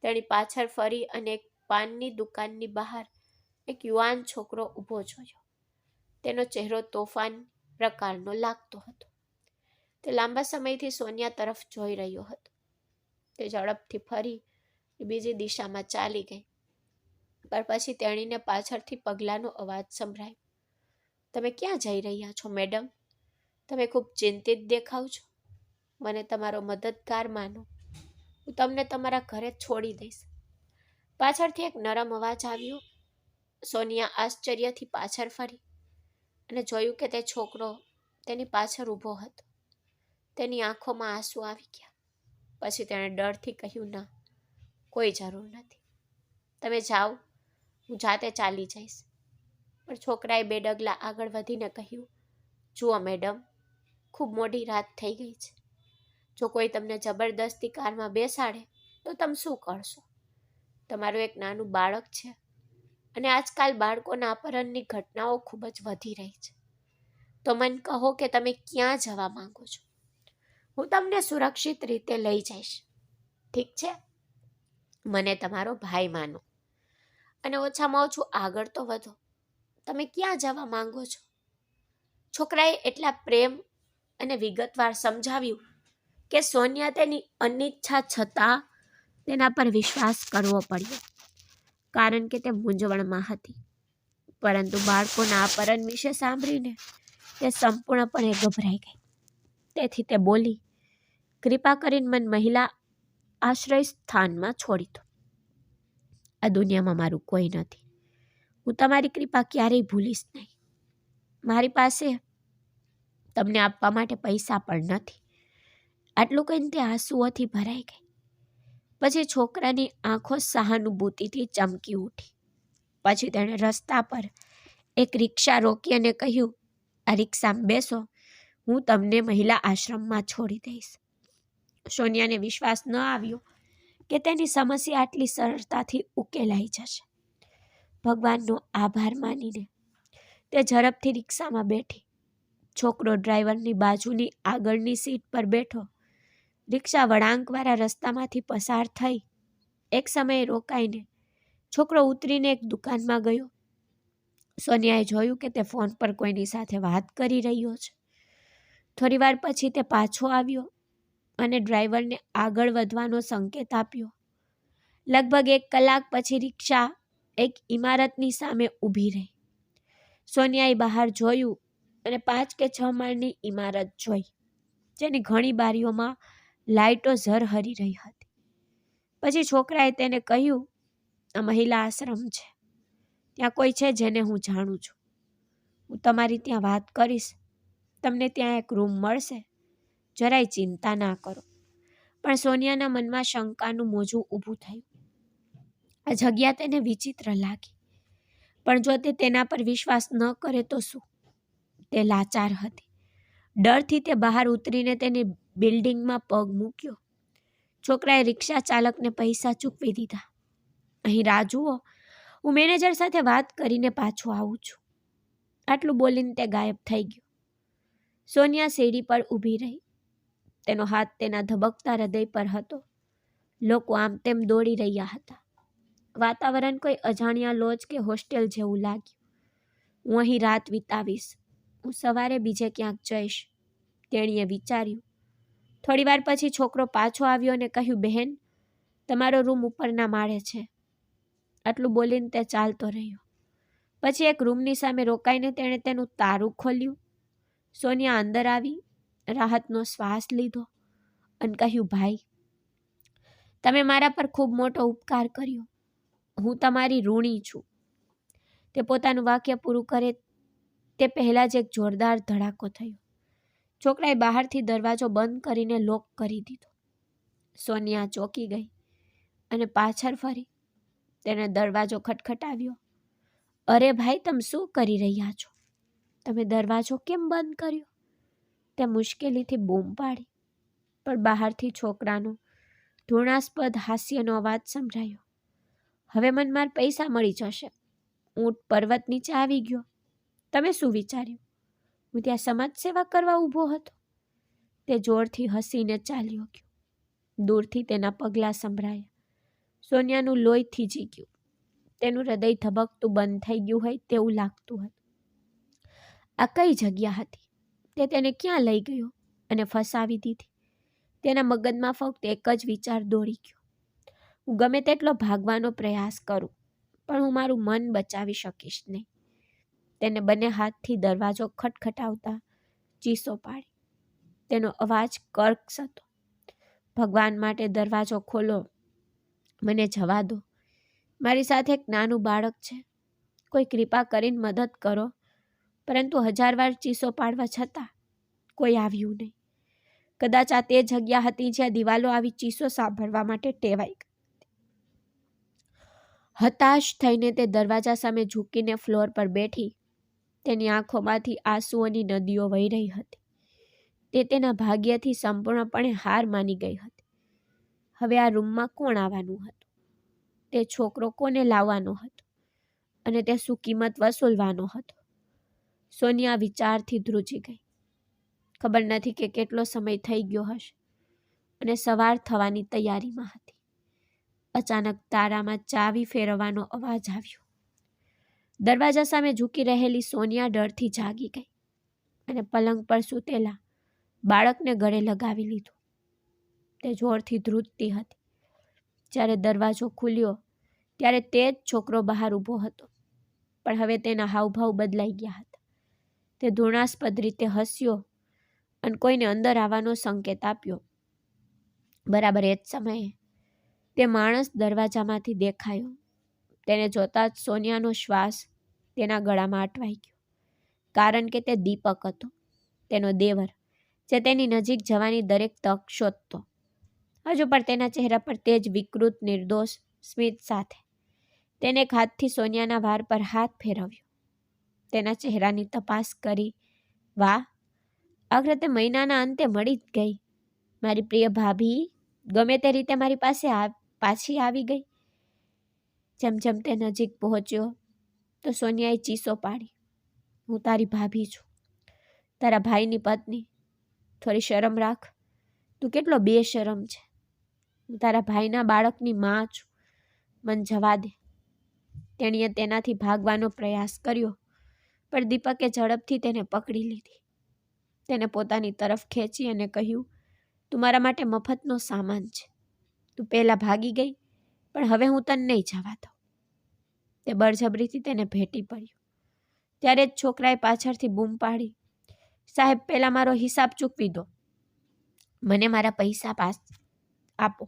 તેની પાછળ ફરી અને એક પાનની દુકાનની બહાર એક યુવાન છોકરો ઊભો જોયો. તેનો ચહેરો તોફાન પ્રકારનો લાગતો હતો. તે લાંબા સમયથી સોનિયા તરફ જોઈ રહ્યો હતો. તે ઝડપથી ફરી બીજી દિશામાં ચાલી ગઈ. પણ પછી તેણીને પાછળથી પગલાંનો અવાજ સંભળાયો. તમે ક્યાં જઈ રહ્યા છો, મેડમ? તમે ખૂબ ચિંતિત દેખાવ છો. મને તમારો મદદગાર માનો. હું તમને તમારા ઘરે છોડી દઈશ. પાછળથી એક નરમ અવાજ આવ્યો. સોનિયા આશ્ચર્યથી પાછળ ફરી અને જોયું કે તે છોકરો તેની પાછળ ઊભો હતો. તેની આંખોમાં આંસુ આવી ગયા. પછી તેણે ડરથી કહ્યું, ના, કોઈ જરૂર નથી. તમે જાઓ, હું જાતે ચાલી જઈશ. પણ છોકરાએ 2 ડગલા આગળ વધીને કહ્યું, જુઓ મેડમ, ખૂબ મોડી રાત થઈ ગઈ છે. જો કોઈ તમને જબરદસ્તી કારમાં બેસાડે તો તમે શું કરશો? તમારું એક નાનું બાળક છે, અને આજકાલ બાળકોના અપહરણની ઘટનાઓ ખૂબ જ વધી રહી છે. તો મને કહો કે તમે ક્યાં જવા માંગો છો. હું તમને સુરક્ષિત રીતે લઈ જઈશ. ઠીક છે? મને તમારો ભાઈ માનો, અને ઓછામાં ઓછું આગળ તો વધો. તમે ક્યાં જવા માંગો છો? છોકરાએ એટલા પ્રેમ અને વિગતવાર સમજાવ્યું કે સોનિયા તેની અનિચ્છા છતાં તેના પર વિશ્વાસ કરવો પડ્યો, કારણ કે તે મૂંઝવણમાં હતી. પરંતુ બાળકોના અપહરણ વિશે સાંભળીને તે સંપૂર્ણપણે ગભરાઈ ગઈ. તેથી તે બોલી, કૃપા કરીને મને મહિલા આશ્રય સ્થાનમાં છોડી દો. આ દુનિયામાં મારું કોઈ નથી. હું તમારી કૃપા ક્યારેય ભૂલીશ નહીં. મારી પાસે તમને આપવા માટે પૈસા પણ નથી. આટલું કહીને તે આંસુઓથી ભરાઈ ગઈ. પછી છોકરાની આંખો સહાનુભૂતિથી ચમકી ઉઠી. પછી તેણે રસ્તા પર એક રિક્ષા રોકી અને કહ્યું, આ રિક્ષામાં બેસો, હું તમને મહિલા આશ્રમમાં છોડી દઈશ. સોનિયાને વિશ્વાસ ન આવ્યો કે તેની સમસ્યા આટલી સરળતાથી ઉકેલાઈ જશે. ભગવાનનો આભાર માનીને તે ઝડપથી રિક્ષામાં બેઠી. છોકરો ડ્રાઈવરની બાજુની આગળની સીટ પર બેઠો. રિક્ષા વળાંકવાળા રસ્તામાંથી પસાર થઈ. એક સમયે રોકાઈને છોકરો ઉતરીને એક દુકાનમાં ગયો. સોનિયાએ જોયું કે તે ફોન પર કોઈની સાથે વાત કરી રહ્યો છે. થોડીવાર પછી તે પાછો આવ્યો અને ડ્રાઈવરને આગળ વધવાનો સંકેત આપ્યો. લગભગ 1 કલાક પછી રિક્ષા એક ઇમારતની સામે ઊભી રહી. સોનિયાએ બહાર જોયું અને 5 કે 6 માળની ઇમારત જોઈ, જેની ઘણી બારીઓમાં લાઇટો ઝરહરી રહી હતી. પછી છોકરાએ તેને કહ્યું, આ મહિલા આશ્રમ છે. ત્યાં કોઈ છે જેને હું જાણું છું. હું તમારી ત્યાં વાત કરીશ. તમને ત્યાં એક રૂમ મળશે. જરાય ચિંતા ના કરો. પણ સોનિયાના મનમાં શંકાનું મોજું ઊભું થયું. આ જગ્યા તેને વિચિત્ર લાગી. પણ જો તે તેના પર વિશ્વાસ ન કરે તો શું? તે લાચાર હતી. ડરથી તે બહાર ઉતરીને તેની બિલ્ડિંગમાં પગ મૂક્યો. છોકરાએ રિક્ષા ચાલકને પૈસા ચૂકવી દીધા. અહીં રાહ જુઓ, હું મેનેજર સાથે વાત કરીને પાછો આવું છું. આટલું બોલીને તે ગાયબ થઈ ગયો. સોનિયા સીડી પર ઊભી રહી. તેનો હાથ તેના ધબકતા હૃદય પર હતો. લોકો આમ તેમ દોડી રહ્યા હતા. વાતાવરણ કોઈ અજાણ્યા લોજ કે હોસ્ટેલ જેવું લાગ્યું. હું અહીં રાત વિતાવીશ. હું સવારે બીજે ક્યાંક જઈશ, તેણીએ વિચાર્યું. થોડીવાર પછી છોકરો પાછો આવ્યો અને કહ્યું, બહેન, તમારો રૂમ ઉપરના માળે છે. આટલું બોલીને તે ચાલતો રહ્યો. પછી એક રૂમની સામે રોકાઈને તેણે તેનું તારું ખોલ્યું. સોનિયા અંદર આવી, રાહતનો શ્વાસ લીધો અને કહ્યું, ભાઈ, તમે મારા પર ખૂબ મોટો ઉપકાર કર્યો. હું તમારી ઋણી છું. તે પોતાનું વાક્ય પૂરું કરે તે પહેલાં જ એક જોરદાર ધડાકો થયો. છોકરાએ બહારથી દરવાજો બંધ કરીને લોક કરી દીધો. સોનિયા ચોંકી ગઈ અને પાછળ ફરી તેણે દરવાજો ખટખટાવ્યો. અરે ભાઈ, તમે શું કરી રહ્યા છો? તમે દરવાજો કેમ બંધ કર્યો? તે મુશ્કેલીથી બૂમ પાડી. પણ બહારથી છોકરાનો ઘૃણાસ્પદ હાસ્યનો અવાજ સંભળાયો. હવે મનમાં પૈસા મળી જશે. ઊંટ પર્વત નીચે આવી ગયો. તમે શું વિચાર્યું? હું ત્યાં સમાજ સેવા કરવા ઊભો હતો? તે જોરથી હસીને ચાલ્યો ગયો. દૂરથી તેના પગલાં સંભળાયા. સોનિયાનું લોહી થીજી ગયું. તેનું હૃદય ધબકતું બંધ થઈ ગયું હોય તેવું લાગતું હતું. આ કઈ જગ્યા હતી? તે તેને ક્યાં લઈ ગયો અને ફસાવી દીધી? તેના મગજમાં ફક્ત એક જ વિચાર દોડી ગયો. હું ગમે તેટલો ભાગવાનો પ્રયાસ કરું, પણ હું મારું મન બચાવી શકીશ નહીં. તેને બંને હાથથી દરવાજો ખટખટાવતા ચીસો પાડી. તેનો અવાજ કર્કશ હતો. ભગવાન માટે દરવાજો ખોલો. મને જવા દો. મારી સાથે એક નાનું બાળક છે. કોઈ કૃપા કરીને મદદ કરો. પરંતુ 1000 વાર ચીસો પાડવા છતાં કોઈ આવ્યું નહીં. કદાચ આ તે જગ્યા હતી જ્યાં દિવાલો આવી ચીસો સાંભળવા માટે ટેવાઈ ગઈ. હતાશ થઈને તે દરવાજા સામે ઝૂકીને ફ્લોર પર બેઠી. તેની આંખોમાંથી આંસુઓની નદીઓ વહી રહી હતી. તે તેના ભાગ્યથી સંપૂર્ણપણે હાર માની ગઈ હતી. હવે આ રૂમમાં કોણ આવવાનું હતું? તે છોકરો કોને લાવવાનો હતો? અને તે શું કિંમત વસૂલવાનો હતો? સોનિયા વિચારથી ધ્રુજી ગઈ. ખબર નથી કે કેટલો સમય થઈ ગયો હશે અને સવાર થવાની તૈયારીમાં હતી. અચાનક તારામાં ચાવી ફેરવવાનો અવાજ આવ્યો. દરવાજા સામે ઝૂકી રહેલી સોનિયા ડરથી જાગી ગઈ અને પલંગ પર સૂતેલા બાળકને ગળે લગાવી લીધું. તે જોરથી ધ્રુજતી હતી. જ્યારે દરવાજો ખુલ્યો ત્યારે તે જ છોકરો બહાર ઊભો હતો, પણ હવે તેના હાવભાવ બદલાઈ ગયા હતા. તે ઘૃણાસ્પદ રીતે હસ્યો અને કોઈને અંદર આવવાનો સંકેત આપ્યો. બરાબર એ જ સમયે તે માણસ દરવાજામાંથી દેખાયો. તેને જોતા જ સોનિયાનો શ્વાસ તેના ગળામાં અટવાઈ ગયો, કારણ કે તે દીપક હતો, તેનો દેવર, જે તેની નજીક જવાની દરેક તક શોધતો. હજુ પણ તેના ચહેરા પર તે જ વિકૃત નિર્દોષ સ્મિત સાથે. તેને એક હાથથી સોનિયાના વાળ પર હાથ ફેરવ્યો. તેના ચહેરાની તપાસ કરી. વાહ, આખરે તે મહિનાના અંતે મળી જ ગઈ. મારી પ્રિય ભાભી ગમે તે રીતે મારી પાસે પાછી આવી ગઈ. જેમ જેમ તે નજીક પહોંચ્યો તો સોનિયાએ ચીસો પાડી. હું તારી ભાભી છું, તારા ભાઈની પત્ની. થોડી શરમ રાખ. તું કેટલો બેશરમ છે. હું તારા ભાઈના બાળકની માં છું. મન જવા દે. તેણીએ તેનાથી ભાગવાનો પ્રયાસ કર્યો, પણ દીપકે ઝડપથી તેને પકડી લીધી. તેને પોતાની તરફ ખેંચી અને કહ્યું, તું મારા માટે મફતનો સામાન છે. તું પહેલા ભાગી ગઈ, પણ હવે હું તને નહીં જવા દઉં. તે બળજબરીથી તેને ભેટી પડ્યો. ત્યારે જ છોકરાએ પાછળથી બૂમ પાડી, સાહેબ, પહેલા મારો હિસાબ ચૂકવી દો. મને મારા પૈસા આપો,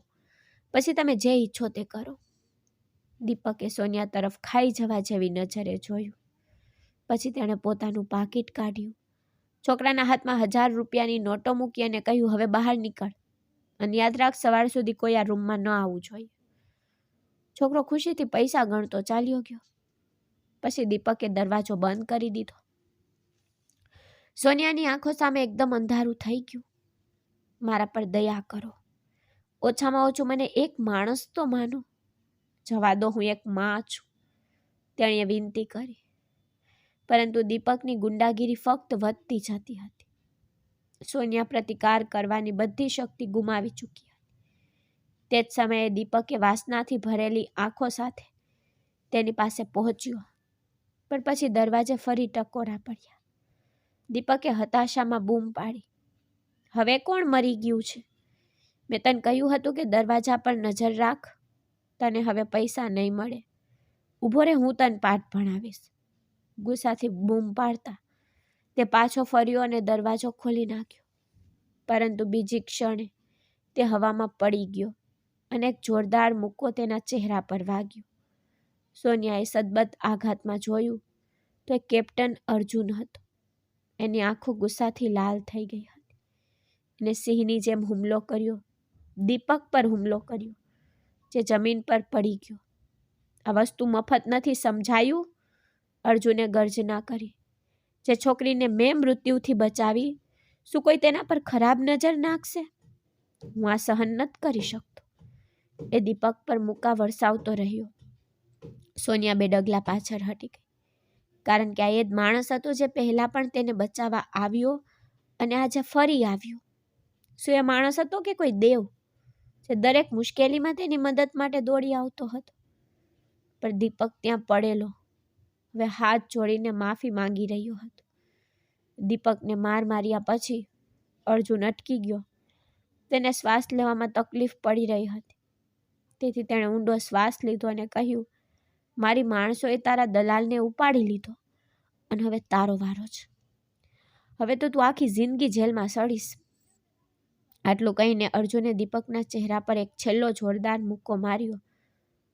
પછી તમે જે ઈચ્છો તે કરો. દીપકે સોનિયા તરફ ખાઈ જવા જેવી નજરે જોયું. પછી તેણે પોતાનું પાકીટ કાઢ્યું, છોકરાના હાથમાં 1000 રૂપિયાની નોટો મૂકી અને કહ્યું, હવે બહાર નીકળ અને યાદ રાખ, સવાર સુધી કોઈ આ રૂમમાં ન આવવું જોઈએ. છોકરો ખુશીથી પૈસા ગણતો ચાલ્યો ગયો. પછી દીપકે દરવાજો બંધ કરી દીધો. સોનિયાની આંખો સામે એકદમ અંધારું થઈ ગયું. મારા પર દયા કરો. ઓછામાં ઓછું મને એક માણસ તો માનો. જવા દો, હું એક માં છું, તેણીએ વિનંતી કરી. પરંતુ દીપકની ગુંડાગીરી ફક્ત વધતી જતી હતી. સોનિયા પ્રતિકાર કરવાની બધી શક્તિ ગુમાવી ચૂકી હતી. તે જ સમયે દીપકે વાસનાથી ભરેલી આંખો સાથે તેની પાસે પહોંચ્યો, પણ પછી દરવાજે ફરી ટકોરા પડ્યા. દીપકે હતાશામાં બૂમ પાડી, હવે કોણ મરી ગયું છે? મેં તને કહ્યું હતું કે દરવાજા પર નજર રાખ. તને હવે પૈસા નહીં મળે. ઊભો રહે, હું તને પાઠ ભણાવીશ. ગુસ્સાથી બૂમ પાડતા તે પાછો ફર્યો અને દરવાજો ખોલી નાખ્યો. પરંતુ બીજી ક્ષણે તે હવામાં પડી ગયો અને એક જોરદાર મુક્કો તેના ચહેરા પર વાગ્યો. સોનિયાએ સદબત આઘાતમાં જોયું તો એ કેપ્ટન અર્જુન હતો. એની આંખો ગુસ્સાથી લાલ થઈ ગઈ હતી. એને સિંહની જેમ હુમલો કર્યો, દીપક પર હુમલો કર્યો, જે જમીન પર પડી ગયો. આ વસ્તુ મફત નથી, સમજાયું? અર્જુને ગર્જના કરી. જે છોકરીને મેં મૃત્યુથી બચાવી, શું કોઈ તેના પર ખરાબ નજર નાખશે? હું આ સહન નથી કરી શકતો. એ દીપક પર મુક્કા વરસાવતો રહ્યો. સોનિયા 2 ડગલા પાછળ હટી ગઈ, કારણ કે આ એ જ માણસ હતો જે પહેલા પણ તેને બચાવવા આવ્યો અને આજે ફરી આવ્યો. શું એ માણસ હતો કે કોઈ દેવ, જે દરેક મુશ્કેલીમાં તેની મદદ માટે દોડી આવતો હતો? પણ દીપક ત્યાં પડેલો હવે હાથ જોડીને માફી માંગી રહ્યો હતો. દીપકને માર માર્યા પછી અર્જુન અટકી ગયો. તેને શ્વાસ લેવામાં તકલીફ પડી રહી હતી. તેથી તેણે ઊંડો શ્વાસ લીધો અને કહ્યું, મારી માણસોએ તારા દલાલને ઉપાડી લીધો અને હવે તારો વારો છે. હવે તો તું આખી જિંદગી જેલમાં સડીશ. આટલું કહીને અર્જુને દીપકના ચહેરા પર એક છેલ્લો જોરદાર મુક્કો માર્યો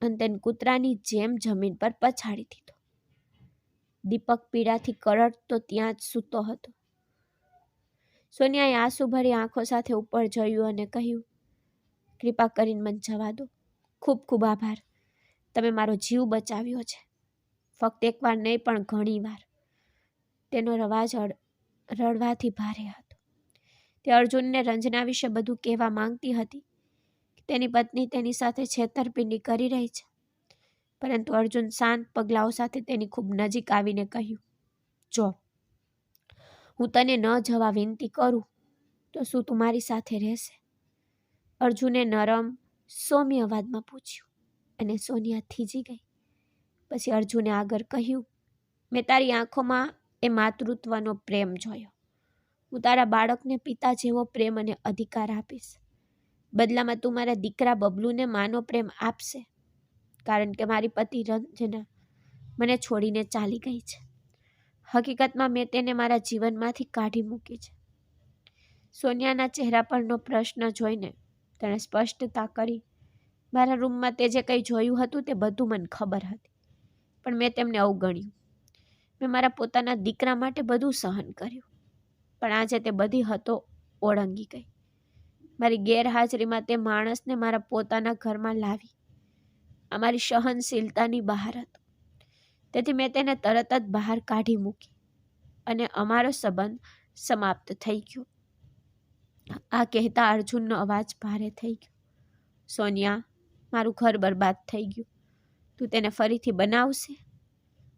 અને તેને કૂતરાની જેમ જમીન પર પછાડી દીધો. દીપક પીડાથી કરડતો ત્યાં જ સૂતો હતો. સોનિયાએ આંસુભરી આંખો સાથે ઉપર જોયું અને કહ્યું, કૃપા કરીને મને જવા દો. ખૂબ ખૂબ આભાર. તમે મારો જીવ બચાવ્યો છે. ફક્ત એકવાર નહીં, પણ ઘણી વાર. તેનો અવાજ રડવાથી ભારે હતો. તે અર્જુનને રંજના વિશે બધું કહેવા માંગતી હતી. તેની પત્ની તેની સાથે છેતરપિંડી કરી રહી છે. પરંતુ અર્જુન શાંત પગલાઓ સાથે તેની ખૂબ નજીક આવીને કહ્યું, જો હું તને ન જવા વિનંતી કરું તો શું તું મારી સાથે રહેશે? અર્જુને નરમ, સૌમ્ય અવાજમાં પૂછ્યું અને સોનિયા થીજી ગઈ. પછી અર્જુને આગળ કહ્યું, મેં તારી આંખોમાં એ માતૃત્વનો પ્રેમ જોયો. હું તારા બાળકને પિતા જેવો પ્રેમ અને અધિકાર આપીશ. બદલામાં તું મારા દીકરા બબલુને માનો પ્રેમ આપશે, કારણ કે મારી પતિ રંજના મને છોડીને ચાલી ગઈ છે. હકીકતમાં મેં તેને મારા જીવનમાંથી કાઢી મૂકી છે. સોનિયાના ચહેરા પરનો પ્રશ્ન જોઈને તેણે સ્પષ્ટતા કરી, મારા રૂમમાં તે જે કંઈ જોયું હતું તે બધું મને ખબર હતી, પણ મેં તેમને અવગણ્યું. મેં મારા પોતાના દીકરા માટે બધું સહન કર્યું, પણ આજે તે બધી હદો ઓળંગી ગઈ. મારી ગેરહાજરીમાં તે માણસને મારા પોતાના ઘરમાં લાવી. અમારી સહનશીલતાની બહાર હતો. તેથી મેં તેને તરત જ બહાર કાઢી મૂકી અને અમારો સંબંધ સમાપ્ત થઈ ગયો. આ કહેતા અર્જુનનો અવાજ ભારે થઈ ગયો. સોનિયા, મારું ઘર બરબાદ થઈ ગયું. તું તેને ફરીથી બનાવશે?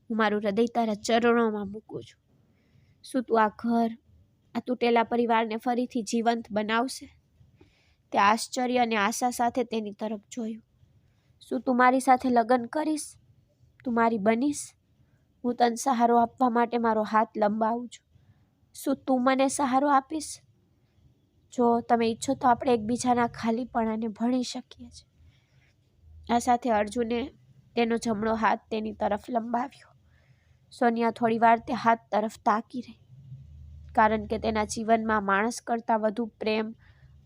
હું મારું હૃદય તારા ચરણોમાં મૂકું છું. શું તું આ ઘર, આ તૂટેલા પરિવારને ફરીથી જીવંત બનાવશે? તે આશ્ચર્ય અને આશા સાથે તેની તરફ જોયું. શું તું મારી સાથે લગ્ન કરીશ? તું મારી બનીશ? હું તને સહારો આપવા માટે મારો હાથ લંબાવું છું. શું તું મને સહારો આપીશ? જો તમે ઈચ્છો તો આપણે એકબીજાના ખાલીપણાને ભણી શકીએ છીએ. આ સાથે અર્જુને તેનો જમણો હાથ તેની તરફ લંબાવ્યો. સોનિયા થોડી વાર તે હાથ તરફ તાકી રહી, કારણ કે તેના જીવનમાં માણસ કરતાં વધુ પ્રેમ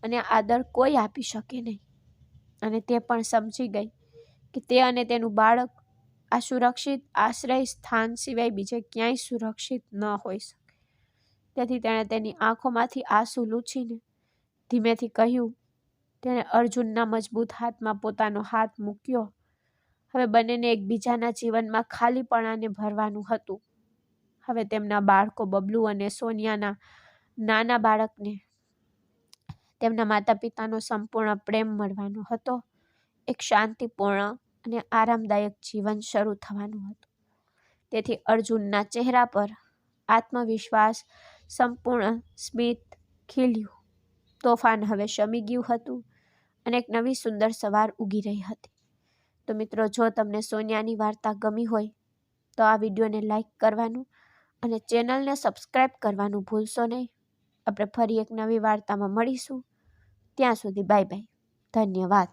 અને આદર કોઈ આપી શકે નહીં. અને તે પણ સમજી ગઈ કે તે અને તેનું બાળક આ સુરક્ષિત આશ્રય સ્થાન સિવાય બીજે ક્યાંય સુરક્ષિત ન હોઈ શકે. તેથી તેણે તેની આંખોમાંથી આંસુ લૂછીને ધીમેથી કહ્યું. તેણે અર્જુનના મજબૂત હાથમાં પોતાનો હાથ મૂક્યો. હવે બંનેને એકબીજાના જીવનમાં ખાલીપણાને ભરવાનું હતું. હવે તેમના બાળકો બબલુ અને સોનિયાના નાના બાળકને તેમના માતા પિતાનો સંપૂર્ણ પ્રેમ મળવાનો હતો. એક શાંતિપૂર્ણ અને આરામદાયક જીવન શરૂ થવાનું હતું. તેથી અર્જુનના ચહેરા પર આત્મવિશ્વાસ સંપૂર્ણ સ્મિત ખીલ્યું. તોફાન હવે શમી ગયું હતું અને એક નવી સુંદર સવાર ઉગી રહી હતી. તો મિત્રો, જો તમને સોનિયાની વાર્તા ગમી હોય તો આ વિડીયોને લાઈક કરવાનું અને ચેનલને સબસ્ક્રાઈબ કરવાનું ભૂલશો નહીં. આપણે ફરી એક નવી વાર્તામાં મળીશું. ત્યાં સુધી બાય બાય. ધન્યવાદ.